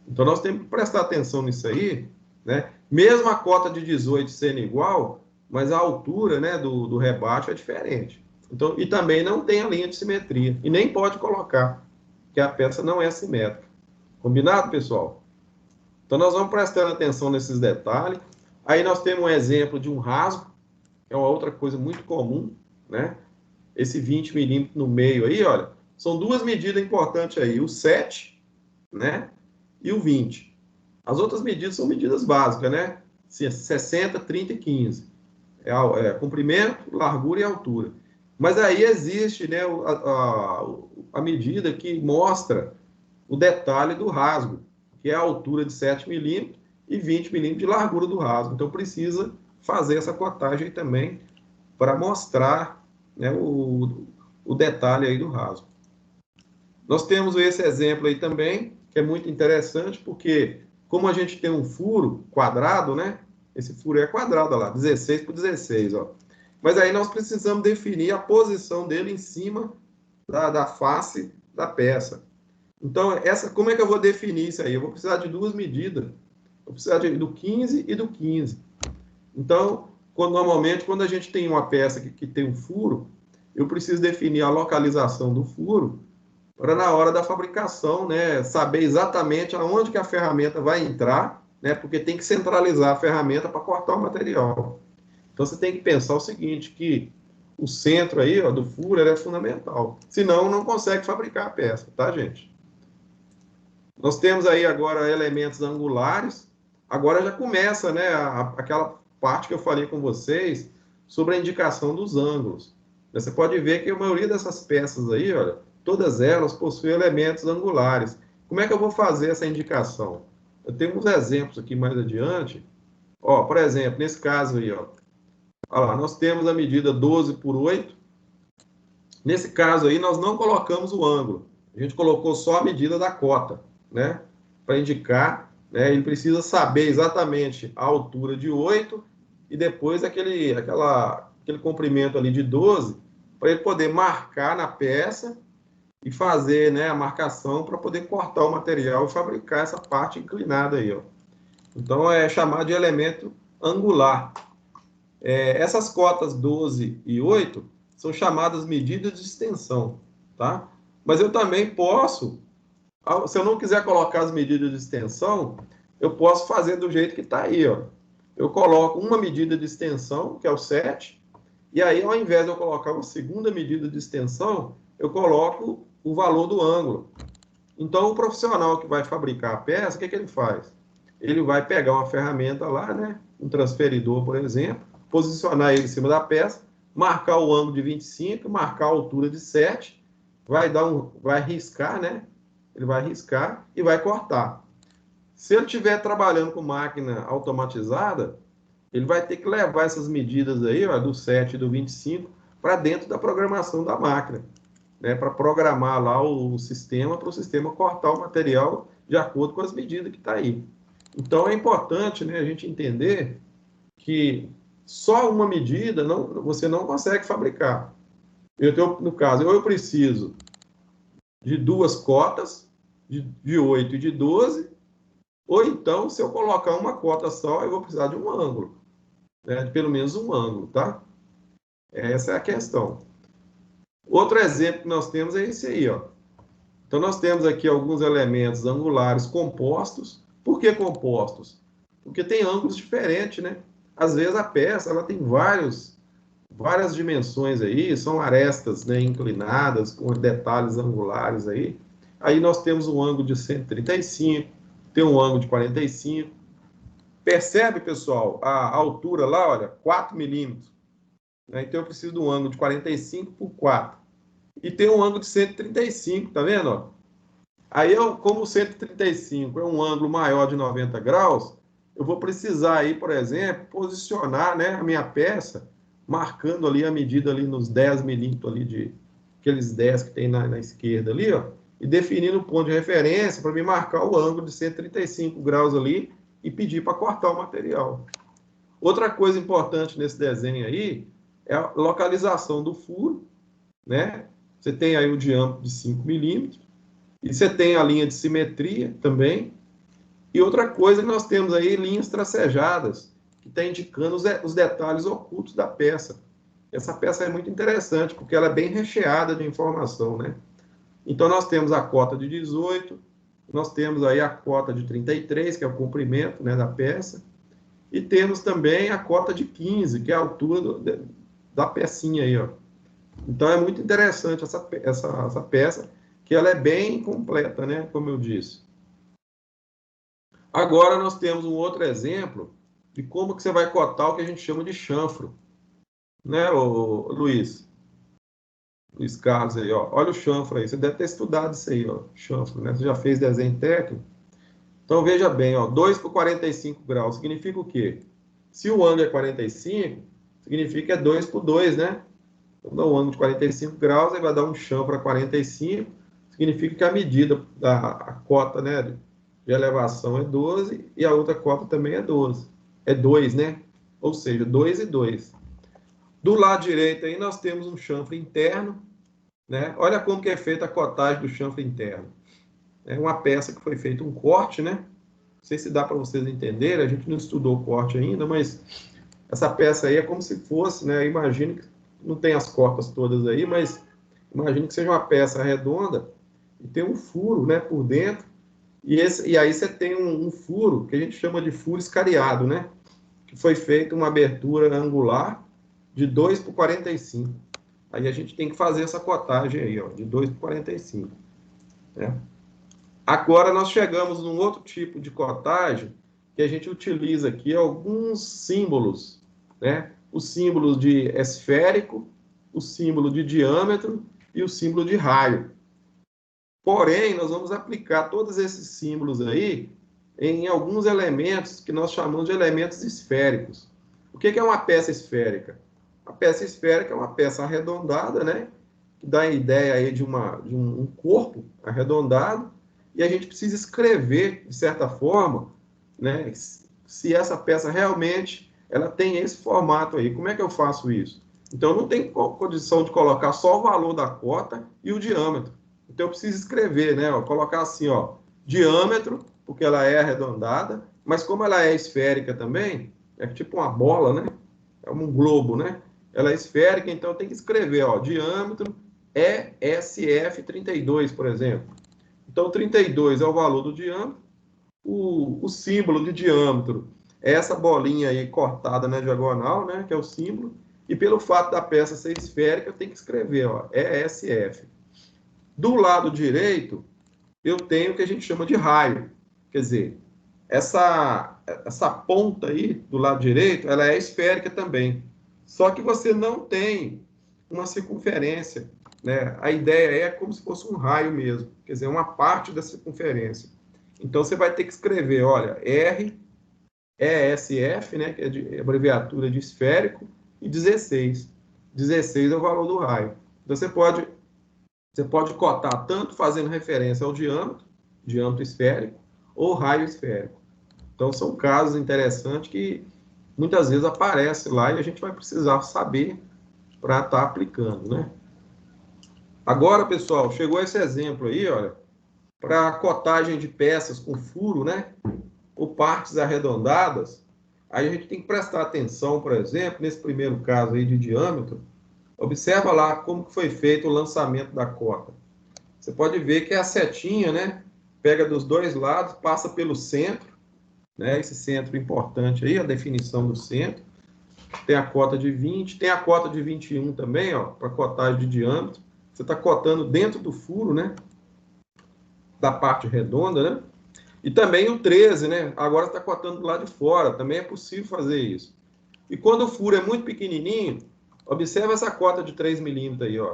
Então, nós temos que prestar atenção nisso aí, né? Mesmo a cota de 18 sendo igual, mas a altura, né, do rebaixo é diferente. Então, e também não tem a linha de simetria. E nem pode colocar, que a peça não é simétrica. Combinado, pessoal? Então, nós vamos prestando atenção nesses detalhes. Aí nós temos um exemplo de um rasgo, que é uma outra coisa muito comum, né? Esse 20 milímetros no meio aí, olha, são duas medidas importantes aí, o 7, né? E o 20. As outras medidas são medidas básicas, né? 60, 30 e 15. Comprimento, largura e altura. Mas aí existe, né, a medida que mostra o detalhe do rasgo, que é a altura de 7 milímetros e 20 milímetros de largura do rasgo. Então, precisa fazer essa cotagem também para mostrar, né, o detalhe aí do rasgo. Nós temos esse exemplo aí também, que é muito interessante, porque como a gente tem um furo quadrado, né? Esse furo é quadrado, olha lá, 16 por 16, ó. Mas aí nós precisamos definir a posição dele em cima da face da peça. Então, como é que eu vou definir isso aí? Eu vou precisar de duas medidas. Eu vou precisar do 15 e do 15. Então, normalmente, quando a gente tem uma peça que tem um furo, eu preciso definir a localização do furo para, na hora da fabricação, né, saber exatamente aonde que a ferramenta vai entrar, né, porque tem que centralizar a ferramenta para cortar o material. Então, você tem que pensar o seguinte, que o centro aí, ó, do furo é fundamental. Senão, não consegue fabricar a peça, tá, gente? Nós temos aí agora elementos angulares. Agora já começa, né, aquela parte que eu falei com vocês sobre a indicação dos ângulos. Você pode ver que a maioria dessas peças aí, olha, todas elas possuem elementos angulares. Como é que eu vou fazer essa indicação? Eu tenho uns exemplos aqui mais adiante. Ó, por exemplo, nesse caso aí, ó, olha lá, nós temos a medida 12 por 8. Nesse caso aí, nós não colocamos o ângulo. A gente colocou só a medida da cota, né? Para indicar, né? Ele precisa saber exatamente a altura de 8 e depois aquele comprimento ali de 12, para ele poder marcar na peça e fazer, né, a marcação para poder cortar o material e fabricar essa parte inclinada aí, ó. Então, é chamado de elemento angular. Essas cotas 12 e 8 são chamadas medidas de extensão. tá? Mas eu também posso, se eu não quiser colocar as medidas de extensão, eu posso fazer do jeito que está aí, ó. Eu coloco uma medida de extensão, que é o 7, e aí, ao invés de eu colocar uma segunda medida de extensão, eu coloco o valor do ângulo. Então, o profissional que vai fabricar a peça, o que ele faz? Ele vai pegar uma ferramenta lá, né? Um transferidor, por exemplo, posicionar ele em cima da peça, marcar o ângulo de 25, marcar a altura de 7, vai riscar, né? Ele vai riscar e vai cortar. Se ele estiver trabalhando com máquina automatizada, ele vai ter que levar essas medidas aí, ó, do 7 e do 25, para dentro da programação da máquina, né, para programar lá o sistema, para o sistema cortar o material de acordo com as medidas que está aí. Então, é importante, né, a gente entender que só uma medida você não consegue fabricar. No caso, eu preciso de 2 cotas, de 8 e de 12, ou então, se eu colocar uma cota só, eu vou precisar de um ângulo, né, de pelo menos um ângulo, tá? Essa é a questão. Outro exemplo que nós temos é esse aí, ó. Então, nós temos aqui alguns elementos angulares compostos. Por que compostos? Porque tem ângulos diferentes, né? Às vezes a peça ela tem várias dimensões aí, são arestas, né, inclinadas, com detalhes angulares aí. Aí nós temos um ângulo de 135, tem um ângulo de 45. Percebe, pessoal, a altura lá, olha, 4 milímetros. Né? Então eu preciso de um ângulo de 45 por 4. E tem um ângulo de 135, tá vendo? Ó? Aí, como o 135 é um ângulo maior de 90 graus, eu vou precisar aí, por exemplo, posicionar, né, a minha peça, marcando ali a medida ali nos 10 milímetros ali aqueles 10 que tem na esquerda ali, ó, e definindo o ponto de referência para me marcar o ângulo de 135 graus ali e pedir para cortar o material. Outra coisa importante nesse desenho aí é a localização do furo, né? Você tem aí o diâmetro de 5 milímetros, e você tem a linha de simetria também. E outra coisa que nós temos aí, linhas tracejadas, que está indicando os detalhes ocultos da peça. Essa peça é muito interessante, porque ela é bem recheada de informação, né? Então, nós temos a cota de 18, nós temos aí a cota de 33, que é o comprimento, né, da peça, e temos também a cota de 15, que é a altura da pecinha aí, ó. Então, é muito interessante essa peça, que ela é bem completa, né, como eu disse. Agora, nós temos um outro exemplo de como que você vai cotar o que a gente chama de chanfro. Né, Luiz? Luiz Carlos aí, ó. Olha o chanfro aí. Você deve ter estudado isso aí, ó. Chanfro, né? Você já fez desenho técnico? Então, veja bem, ó. 2 por 45 graus significa o quê? Se o ângulo é 45, significa que é 2 por 2, né? Então, dá um ângulo de 45 graus, aí vai dar um chanfro a 45, significa que a medida da cota, né, de elevação é 12 e a outra cota também é 12. É 2, né? Ou seja, 2 e 2. Do lado direito aí nós temos um chanfro interno, né? Olha como que é feita a cotagem do chanfro interno. É uma peça que foi feito um corte, né? Não sei se dá para vocês entenderem, a gente não estudou o corte ainda, mas essa peça aí é como se fosse, né? Imagine que não tem as cotas todas aí, mas imagine que seja uma peça redonda e tem um furo, né, por dentro, e aí você tem um furo que a gente chama de furo escariado, né? Que foi feita uma abertura angular de 2 por 45. Aí a gente tem que fazer essa cotagem aí, ó, de 2 por 45. Né? Agora nós chegamos num outro tipo de cotagem que a gente utiliza aqui alguns símbolos, né? O símbolo de esférico, o símbolo de diâmetro e o símbolo de raio. Porém, nós vamos aplicar todos esses símbolos aí em alguns elementos que nós chamamos de elementos esféricos. O que é uma peça esférica? A peça esférica é uma peça arredondada, né? Que dá a ideia aí de um corpo arredondado, e a gente precisa escrever, de certa forma, né? Se essa peça realmente ela tem esse formato aí. Como é que eu faço isso? Então, não tem condição de colocar só o valor da cota e o diâmetro. Então, eu preciso escrever, né? Ó, colocar assim, ó, diâmetro, porque ela é arredondada, mas como ela é esférica também, é tipo uma bola, né? É um globo, né? Ela é esférica, então tem que escrever, ó, diâmetro ESF32, por exemplo. Então, 32 é o valor do diâmetro, o símbolo de diâmetro é essa bolinha aí cortada na diagonal, né, que é o símbolo, e pelo fato da peça ser esférica, eu tenho que escrever, ó, ESF. Do lado direito, eu tenho o que a gente chama de raio, quer dizer, essa ponta aí do lado direito, ela é esférica também, só que você não tem uma circunferência, né? A ideia é como se fosse um raio mesmo, quer dizer, uma parte da circunferência. Então, você vai ter que escrever, olha, R, ESF, né, que é de abreviatura de esférico, e 16. 16 é o valor do raio. Então, você pode cotar tanto fazendo referência ao diâmetro esférico, ou raio esférico. Então, são casos interessantes que muitas vezes aparecem lá e a gente vai precisar saber para estar aplicando, né? Agora, pessoal, chegou esse exemplo aí, olha, para cotagem de peças com furo, né? Ou partes arredondadas. Aí a gente tem que prestar atenção, por exemplo, nesse primeiro caso aí de diâmetro. Observa lá como que foi feito o lançamento da cota. Você pode ver que a setinha, né? Pega dos dois lados, passa pelo centro, né? Esse centro importante aí, a definição do centro. Tem a cota de 20, tem a cota de 21 também, ó, para cotagem de diâmetro. Você está cotando dentro do furo, né? Da parte redonda, né? E também o 13, né? Agora está cotando do lado de fora. Também é possível fazer isso. E quando o furo é muito pequenininho, observa essa cota de 3 milímetros aí, ó.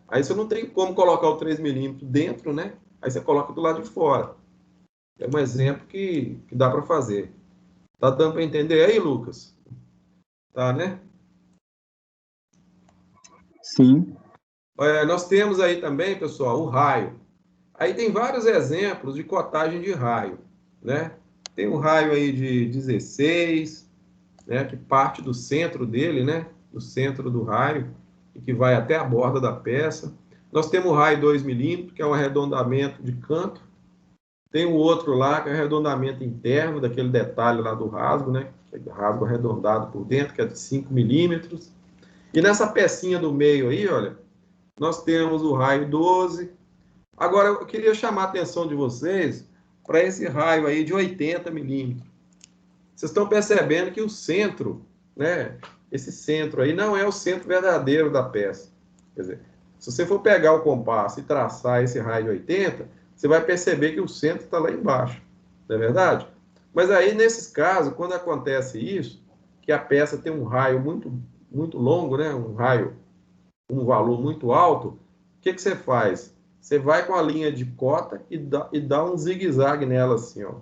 Aí você não tem como colocar o 3 milímetros dentro, né? Aí você coloca do lado de fora. É um exemplo que dá para fazer. Tá dando para entender aí, Lucas? Tá, né? Sim. Nós temos aí também, pessoal, o raio. Aí tem vários exemplos de cotagem de raio, né? Tem um raio aí de 16, né, que parte do centro dele, né, do centro do raio, e que vai até a borda da peça. Nós temos o raio 2 milímetros, que é um arredondamento de canto. Tem o outro lá, que é arredondamento interno, daquele detalhe lá do rasgo, né, rasgo arredondado por dentro, que é de 5 milímetros. E nessa pecinha do meio aí, olha, nós temos o raio 12. Agora, eu queria chamar a atenção de vocês para esse raio aí de 80 milímetros. Vocês estão percebendo que o centro, né, esse centro aí não é o centro verdadeiro da peça. Quer dizer, se você for pegar o compasso e traçar esse raio de 80, você vai perceber que o centro está lá embaixo. Não é verdade? Mas aí, nesses casos, quando acontece isso, que a peça tem um raio muito longo, né, um valor muito alto, o que você faz? Você vai com a linha de cota e dá um zigue-zague nela assim, ó.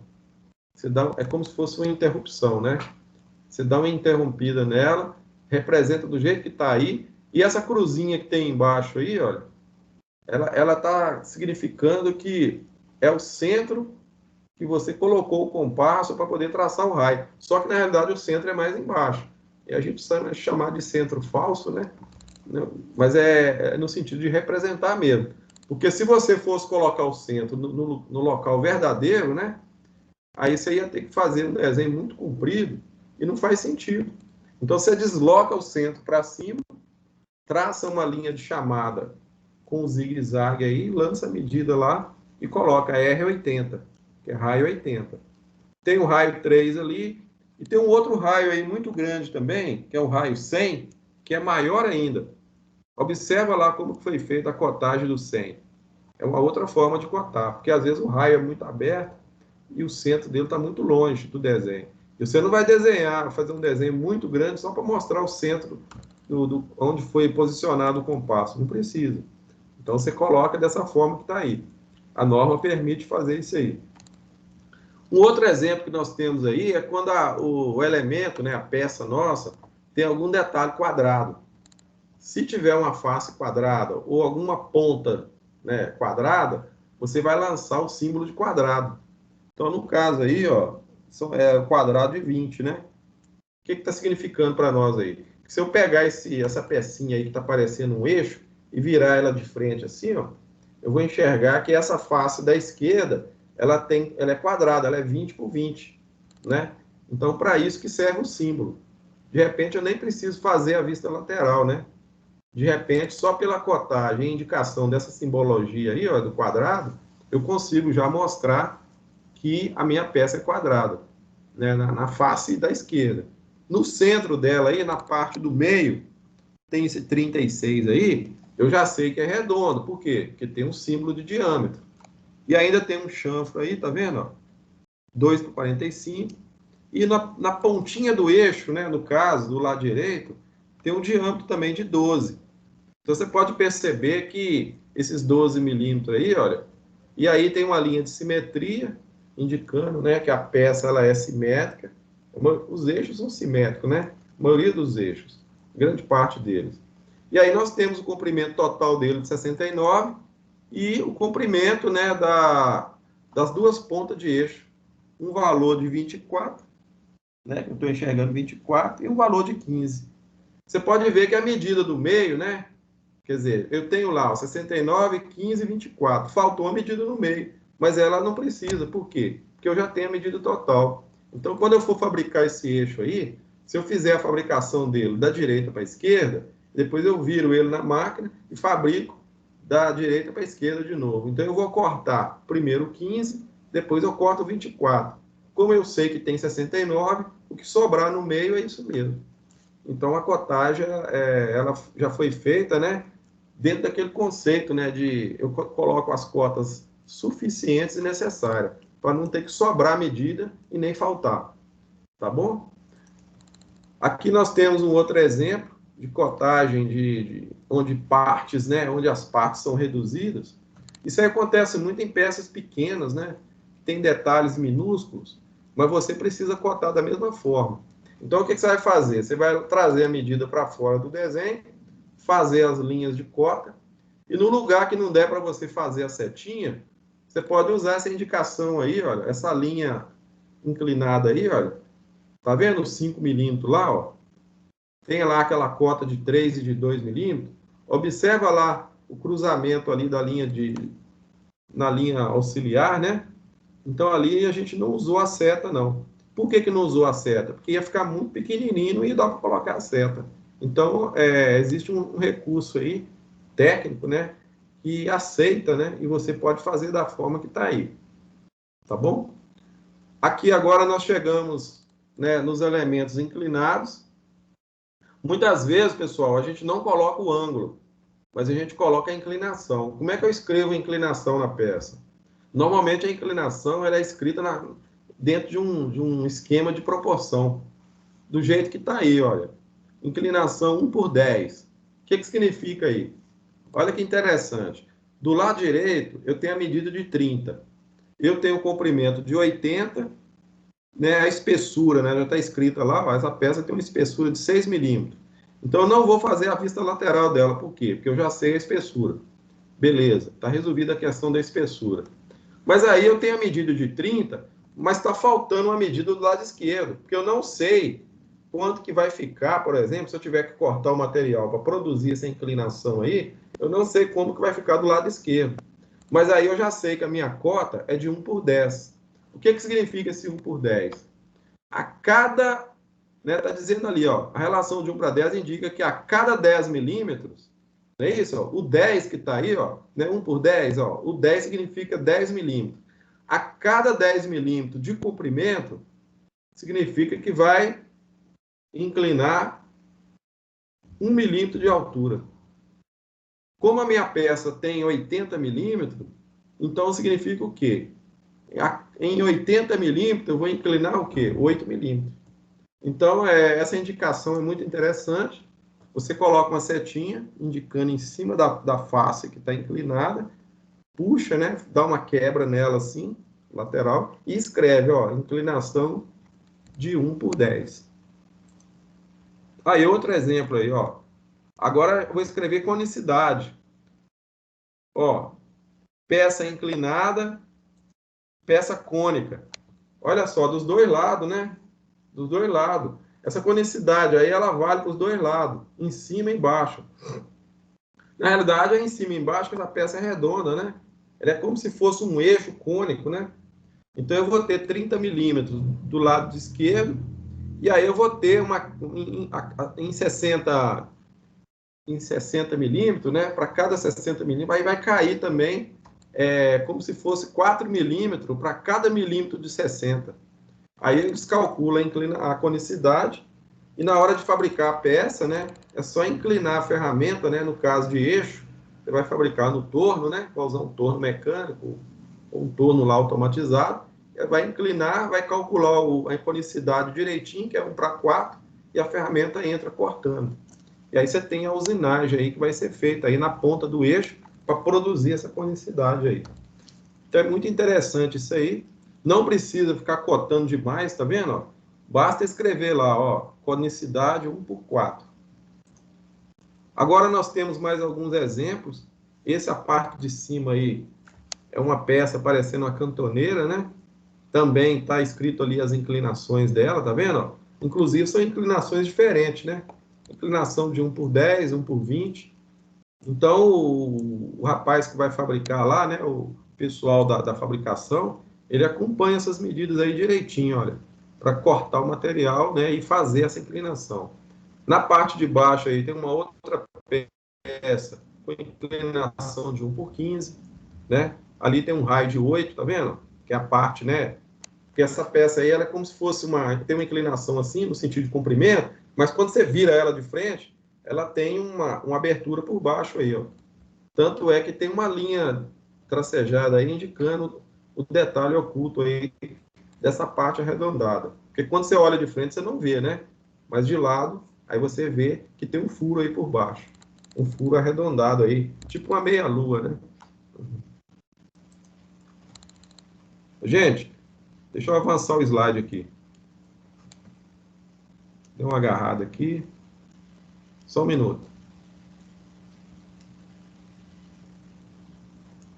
É como se fosse uma interrupção, né? Você dá uma interrompida nela, representa do jeito que está aí, e essa cruzinha que tem embaixo aí, olha, ela está significando que é o centro que você colocou o compasso para poder traçar o raio. Só que, na realidade, o centro é mais embaixo. E a gente sabe chamar de centro falso, né? Mas é no sentido de representar mesmo. Porque se você fosse colocar o centro no local verdadeiro, né? Aí você ia ter que fazer um desenho muito comprido e não faz sentido. Então você desloca o centro para cima, traça uma linha de chamada com o zigue-zague aí, lança a medida lá e coloca R80, que é raio 80. Tem o raio 3 ali e tem um outro raio aí muito grande também, que é o raio 100, que é maior ainda. Observa lá como foi feita a cotagem do 100. É uma outra forma de cotar, porque às vezes o raio é muito aberto e o centro dele está muito longe do desenho. E você não vai fazer um desenho muito grande só para mostrar o centro onde foi posicionado o compasso. Não precisa. Então você coloca dessa forma que está aí. A norma permite fazer isso aí. Um outro exemplo que nós temos aí é quando o elemento, né, a peça nossa, tem algum detalhe quadrado. Se tiver uma face quadrada ou alguma ponta, né, quadrada, você vai lançar o símbolo de quadrado. Então, no caso aí, ó, é o quadrado de 20, né? O que está significando para nós aí? Que se eu pegar essa pecinha aí que está parecendo um eixo e virar ela de frente assim, ó, eu vou enxergar que essa face da esquerda, ela é quadrada, ela é 20 por 20, né? Então, para isso que serve o símbolo. De repente, eu nem preciso fazer a vista lateral, né? de repente, só pela cotagem e indicação dessa simbologia aí, ó, do quadrado, eu consigo já mostrar que a minha peça é quadrada, né, na face da esquerda. No centro dela aí, na parte do meio, tem esse 36 aí, eu já sei que é redondo. Por quê? Porque tem um símbolo de diâmetro. E ainda tem um chanfro aí, tá vendo? Ó? 2 por 45. E na pontinha do eixo, né, no caso, do lado direito, tem um diâmetro também de 12. Então você pode perceber que esses 12 milímetros aí, olha, e aí tem uma linha de simetria, indicando, né, que a peça ela é simétrica. Os eixos são simétricos, né? A maioria dos eixos, grande parte deles. E aí nós temos o comprimento total dele de 69 e o comprimento, né, das duas pontas de eixo. Um valor de 24, né, que eu estou enxergando 24, e um valor de 15. Você pode ver que a medida do meio, né, quer dizer, eu tenho lá ó, 69, 15 e 24. Faltou a medida no meio, mas ela não precisa. Por quê? Porque eu já tenho a medida total. Então, quando eu for fabricar esse eixo aí, se eu fizer a fabricação dele da direita para a esquerda, depois eu viro ele na máquina e fabrico da direita para a esquerda de novo. Então, eu vou cortar primeiro 15, depois eu corto 24. Como eu sei que tem 69, o que sobrar no meio é isso mesmo. Então, a cotagem, ela já foi feita, né, dentro daquele conceito, né, de eu coloco as cotas suficientes e necessárias, para não ter que sobrar medida e nem faltar. Tá bom? Aqui nós temos um outro exemplo de cotagem onde partes, né, onde as partes são reduzidas. Isso aí acontece muito em peças pequenas, né? Tem detalhes minúsculos, mas você precisa cotar da mesma forma. Então, o que você vai fazer? Você vai trazer a medida para fora do desenho, fazer as linhas de cota, e no lugar que não der para você fazer a setinha, você pode usar essa indicação aí, olha, essa linha inclinada aí, olha. Tá vendo os 5 milímetros lá, ó? Tem lá aquela cota de 3 e de 2 milímetros. Observa lá o cruzamento ali na linha auxiliar, né? Então ali a gente não usou a seta, não. Por que não usou a seta? Porque ia ficar muito pequenininho e não ia dar para colocar a seta. Então, existe um recurso aí, técnico, né? Que aceita, né? E você pode fazer da forma que está aí. Tá bom? Aqui agora nós chegamos, né, nos elementos inclinados. Muitas vezes, pessoal, a gente não coloca o ângulo, mas a gente coloca a inclinação. Como é que eu escrevo a inclinação na peça? Normalmente a inclinação ela é escrita dentro de um esquema de proporção, do jeito que está aí, olha. Inclinação 1 por 10. O que significa aí? Olha que interessante. Do lado direito, eu tenho a medida de 30. Eu tenho o comprimento de 80, né, a espessura, né, já está escrita lá, ó, essa peça tem uma espessura de 6 milímetros. Então, eu não vou fazer a vista lateral dela. Por quê? Porque eu já sei a espessura. Beleza, está resolvida a questão da espessura. Mas aí eu tenho a medida de 30, mas está faltando uma medida do lado esquerdo, porque eu não sei quanto que vai ficar, por exemplo, se eu tiver que cortar o material para produzir essa inclinação aí, eu não sei como que vai ficar do lado esquerdo. Mas aí eu já sei que a minha cota é de 1 por 10. O que significa esse 1 por 10? A cada, né, está dizendo ali, ó, a relação de 1 para 10 indica que a cada 10 milímetros, não é isso? Ó, o 10 que está aí, ó, né, 1 por 10, ó, o 10 significa 10 milímetros. A cada 10 milímetros de comprimento, significa que vai inclinar 1 milímetro de altura. Como a minha peça tem 80 milímetros, então significa o quê? Em 80 milímetros, eu vou inclinar o quê? 8 milímetros. Então, essa indicação é muito interessante. Você coloca uma setinha indicando em cima da face que está inclinada, puxa, né? Dá uma quebra nela assim, lateral, e escreve, ó, inclinação de 1 por 10. Aí, outro exemplo aí, ó. Agora eu vou escrever conicidade. Ó, peça inclinada, peça cônica. Olha só, dos dois lados, né? Dos dois lados. Essa conicidade aí, ela vale para os dois lados, em cima e embaixo. Na realidade, é em cima e embaixo que a peça é redonda, né? Ela é como se fosse um eixo cônico, né? Então, eu vou ter 30 milímetros do lado esquerdo, e aí eu vou ter em 60 em 60 milímetros, né? Para cada 60 milímetros, aí vai cair também como se fosse 4 milímetros para cada milímetro de 60. Aí eles calculam a conicidade e na hora de fabricar a peça, né? É só inclinar a ferramenta, né? No caso de eixo, você vai fabricar no torno, né? Vai usar um torno mecânico, um torno lá automatizado, vai inclinar, vai calcular a conicidade direitinho, que é 1:4, e a ferramenta entra cortando. E aí você tem a usinagem aí que vai ser feita aí na ponta do eixo para produzir essa conicidade aí. Então é muito interessante isso aí. Não precisa ficar cotando demais, tá vendo? Ó? Basta escrever lá, ó, conicidade 1:4. Agora nós temos mais alguns exemplos. Essa parte de cima aí é uma peça parecendo uma cantoneira, né? Também está escrito ali as inclinações dela, tá vendo? Inclusive são inclinações diferentes, né? Inclinação de 1:10, 1:20. Então, o rapaz que vai fabricar lá, né? O pessoal da fabricação, ele acompanha essas medidas aí direitinho, olha, para cortar o material, né? E fazer essa inclinação. Na parte de baixo aí tem uma outra peça com inclinação de 1:15, né? Ali tem um raio de 8, tá vendo? Que é a parte, né? Porque essa peça aí, ela é como se fosse tem uma inclinação assim, no sentido de comprimento, mas quando você vira ela de frente, ela tem uma abertura por baixo aí, ó. Tanto é que tem uma linha tracejada aí indicando o detalhe oculto aí dessa parte arredondada. Porque quando você olha de frente, você não vê, né? Mas de lado, aí você vê que tem um furo aí por baixo. Um furo arredondado aí, tipo uma meia-lua, né? Gente, deixa eu avançar o slide aqui. Deu uma agarrada aqui. Só um minuto.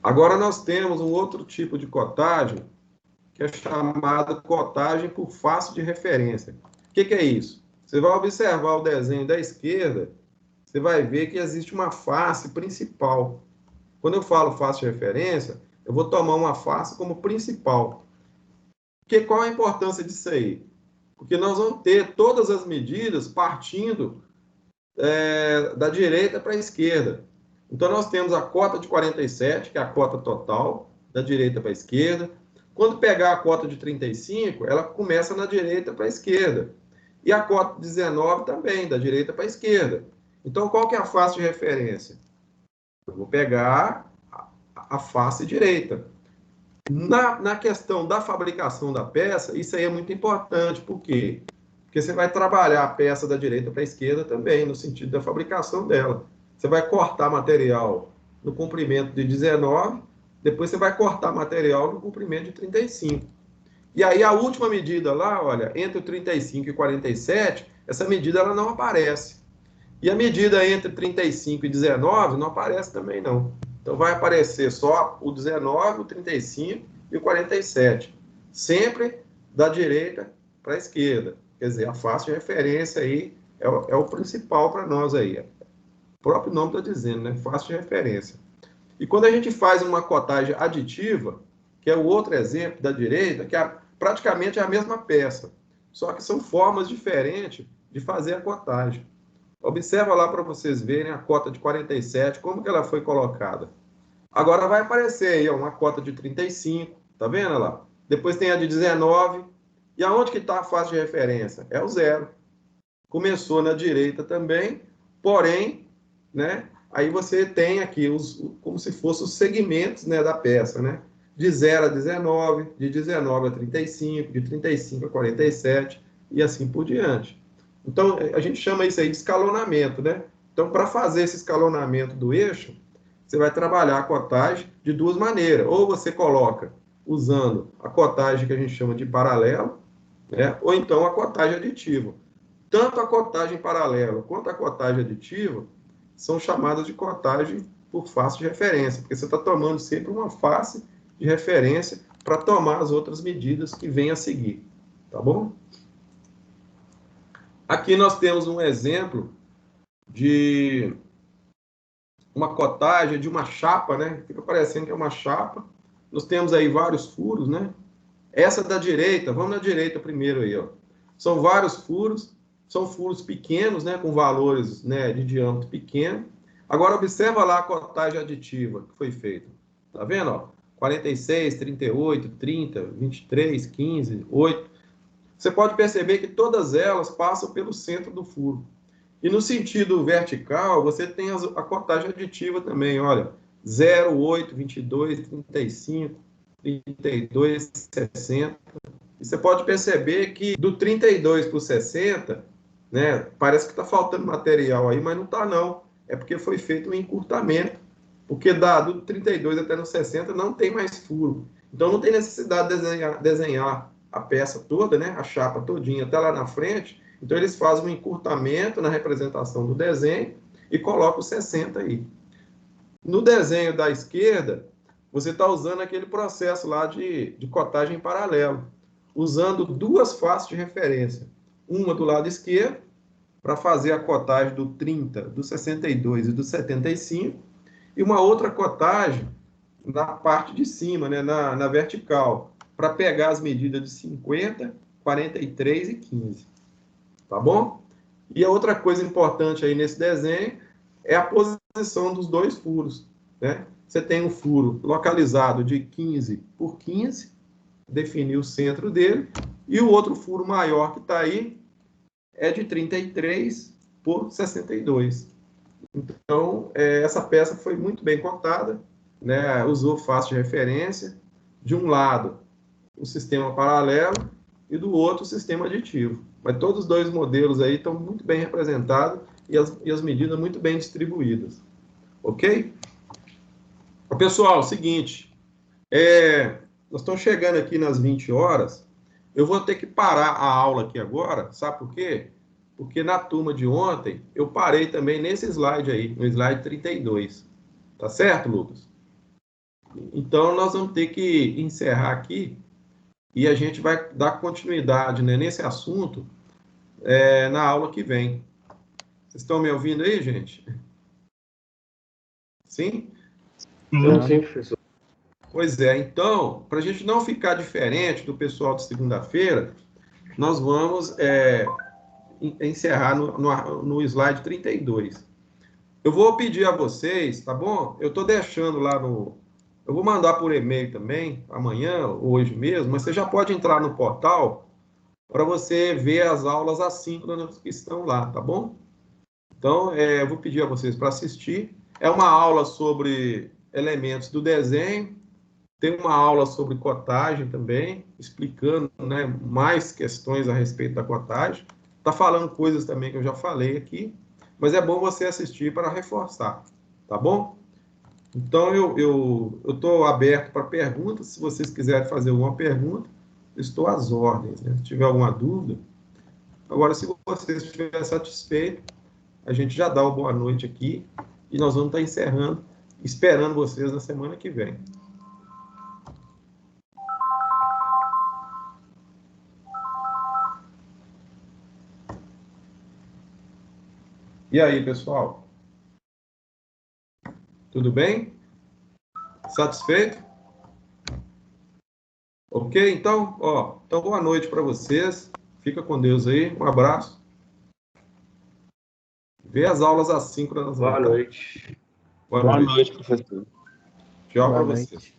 Agora nós temos um outro tipo de cotagem, que é chamada cotagem por face de referência. O que é isso? Você vai observar o desenho da esquerda, você vai ver que existe uma face principal. Quando eu falo face de referência, eu vou tomar uma face como principal. Qual a importância disso aí? Porque nós vamos ter todas as medidas partindo da direita para a esquerda. Então, nós temos a cota de 47, que é a cota total, da direita para a esquerda. Quando pegar a cota de 35, ela começa na direita para a esquerda. E a cota de 19 também, da direita para a esquerda. Então, qual que é a face de referência? Eu vou pegar a face direita. Na questão da fabricação da peça, isso aí é muito importante. Por quê? Porque você vai trabalhar a peça da direita para a esquerda também, no sentido da fabricação dela. Você vai cortar material no comprimento de 19, depois você vai cortar material no comprimento de 35. E aí a última medida lá, olha, entre o 35 e 47, essa medida ela não aparece. E a medida entre 35 e 19 não aparece também não. Então vai aparecer só o 19, o 35 e o 47. Sempre da direita para a esquerda. Quer dizer, a face de referência aí é o principal para nós aí. O próprio nome está dizendo, né? Face de referência. E quando a gente faz uma cotagem aditiva, que é o outro exemplo da direita, que praticamente é a mesma peça, só que são formas diferentes de fazer a cotagem. Observa lá para vocês verem a cota de 47, como que ela foi colocada. Agora vai aparecer aí uma cota de 35, tá vendo lá? Depois tem a de 19. E aonde que está a face de referência? É o 0. Começou na direita também, porém, né? Aí você tem aqui como se fossem os segmentos, né, da peça, né? De 0 a 19, de 19 a 35, de 35 a 47 e assim por diante. Então, a gente chama isso aí de escalonamento, né? Então, para fazer esse escalonamento do eixo, você vai trabalhar a cotagem de duas maneiras. Ou você coloca usando a cotagem que a gente chama de paralelo, né? Ou então a cotagem aditiva. Tanto a cotagem paralela quanto a cotagem aditiva são chamadas de cotagem por face de referência, porque você está tomando sempre uma face de referência para tomar as outras medidas que vêm a seguir. Tá bom? Aqui nós temos um exemplo de uma cotagem de uma chapa, né? Fica parecendo que é uma chapa. Nós temos aí vários furos, né? Essa da direita, vamos na direita primeiro aí, ó. São vários furos são furos pequenos, né, com valores, né, de diâmetro pequeno. Agora, observa lá a cotagem aditiva que foi feita. Tá vendo? Ó? 46, 38, 30, 23, 15, 8. Você pode perceber que todas elas passam pelo centro do furo. E no sentido vertical, você tem a cotagem aditiva também, olha, 0, 8, 22, 35, 32, 60. E você pode perceber que do 32 para o 60, né, parece que está faltando material aí, mas não está não. É porque foi feito um encurtamento, porque do 32 até no 60 não tem mais furo. Então não tem necessidade de desenhar a peça toda, né, a chapa todinha até lá na frente. Então eles fazem um encurtamento na representação do desenho e colocam 60 aí. No desenho da esquerda, você está usando aquele processo lá de cotagem em paralelo, usando duas faces de referência. Uma do lado esquerdo, para fazer a cotagem do 30, do 62 e do 75, e uma outra cotagem na parte de cima, né, na vertical, para pegar as medidas de 50, 43 e 15. Tá bom? E a outra coisa importante aí nesse desenho é a posição dos dois furos, né? Você tem um furo localizado de 15 por 15, definir o centro dele, e o outro furo maior que está aí é de 33 por 62. Então, essa peça foi muito bem cortada, né? Usou face de referência, de um lado o sistema paralelo e do outro o sistema aditivo. Mas todos os dois modelos aí estão muito bem representados e as medidas muito bem distribuídas. Ok? Pessoal, seguinte, nós estamos chegando aqui nas 20 horas, eu vou ter que parar a aula aqui agora, sabe por quê? Porque na turma de ontem, eu parei também nesse slide aí, no slide 32. Tá certo, Lucas? Então, nós vamos ter que encerrar aqui e a gente vai dar continuidade, né, nesse assunto na aula que vem. Vocês estão me ouvindo aí, gente? Sim? Sim, professor. Pois é, então, para a gente não ficar diferente do pessoal de segunda-feira, nós vamos encerrar no slide 32. Eu vou pedir a vocês, tá bom? Eu estou deixando lá eu vou mandar por e-mail também, amanhã, hoje mesmo, mas você já pode entrar no portal para você ver as aulas assíncronas que estão lá, tá bom? Então, eu vou pedir a vocês para assistir. É uma aula sobre elementos do desenho, tem uma aula sobre cotagem também, explicando, né, mais questões a respeito da cotagem. Está falando coisas também que eu já falei aqui, mas é bom você assistir para reforçar, tá bom? Então, eu estou aberto para perguntas. Se vocês quiserem fazer alguma pergunta, estou às ordens, né? Se tiver alguma dúvida. Agora, se vocês estiverem satisfeitos, a gente já dá uma boa noite aqui e nós vamos estar encerrando, esperando vocês na semana que vem. E aí, pessoal? Tudo bem? Satisfeito? Ok? Então, então boa noite para vocês. Fica com Deus aí. Um abraço. Vê as aulas assíncronas lá. Boa noite. Boa Boa noite. noite, professor. Tchau Boa para noite. vocês.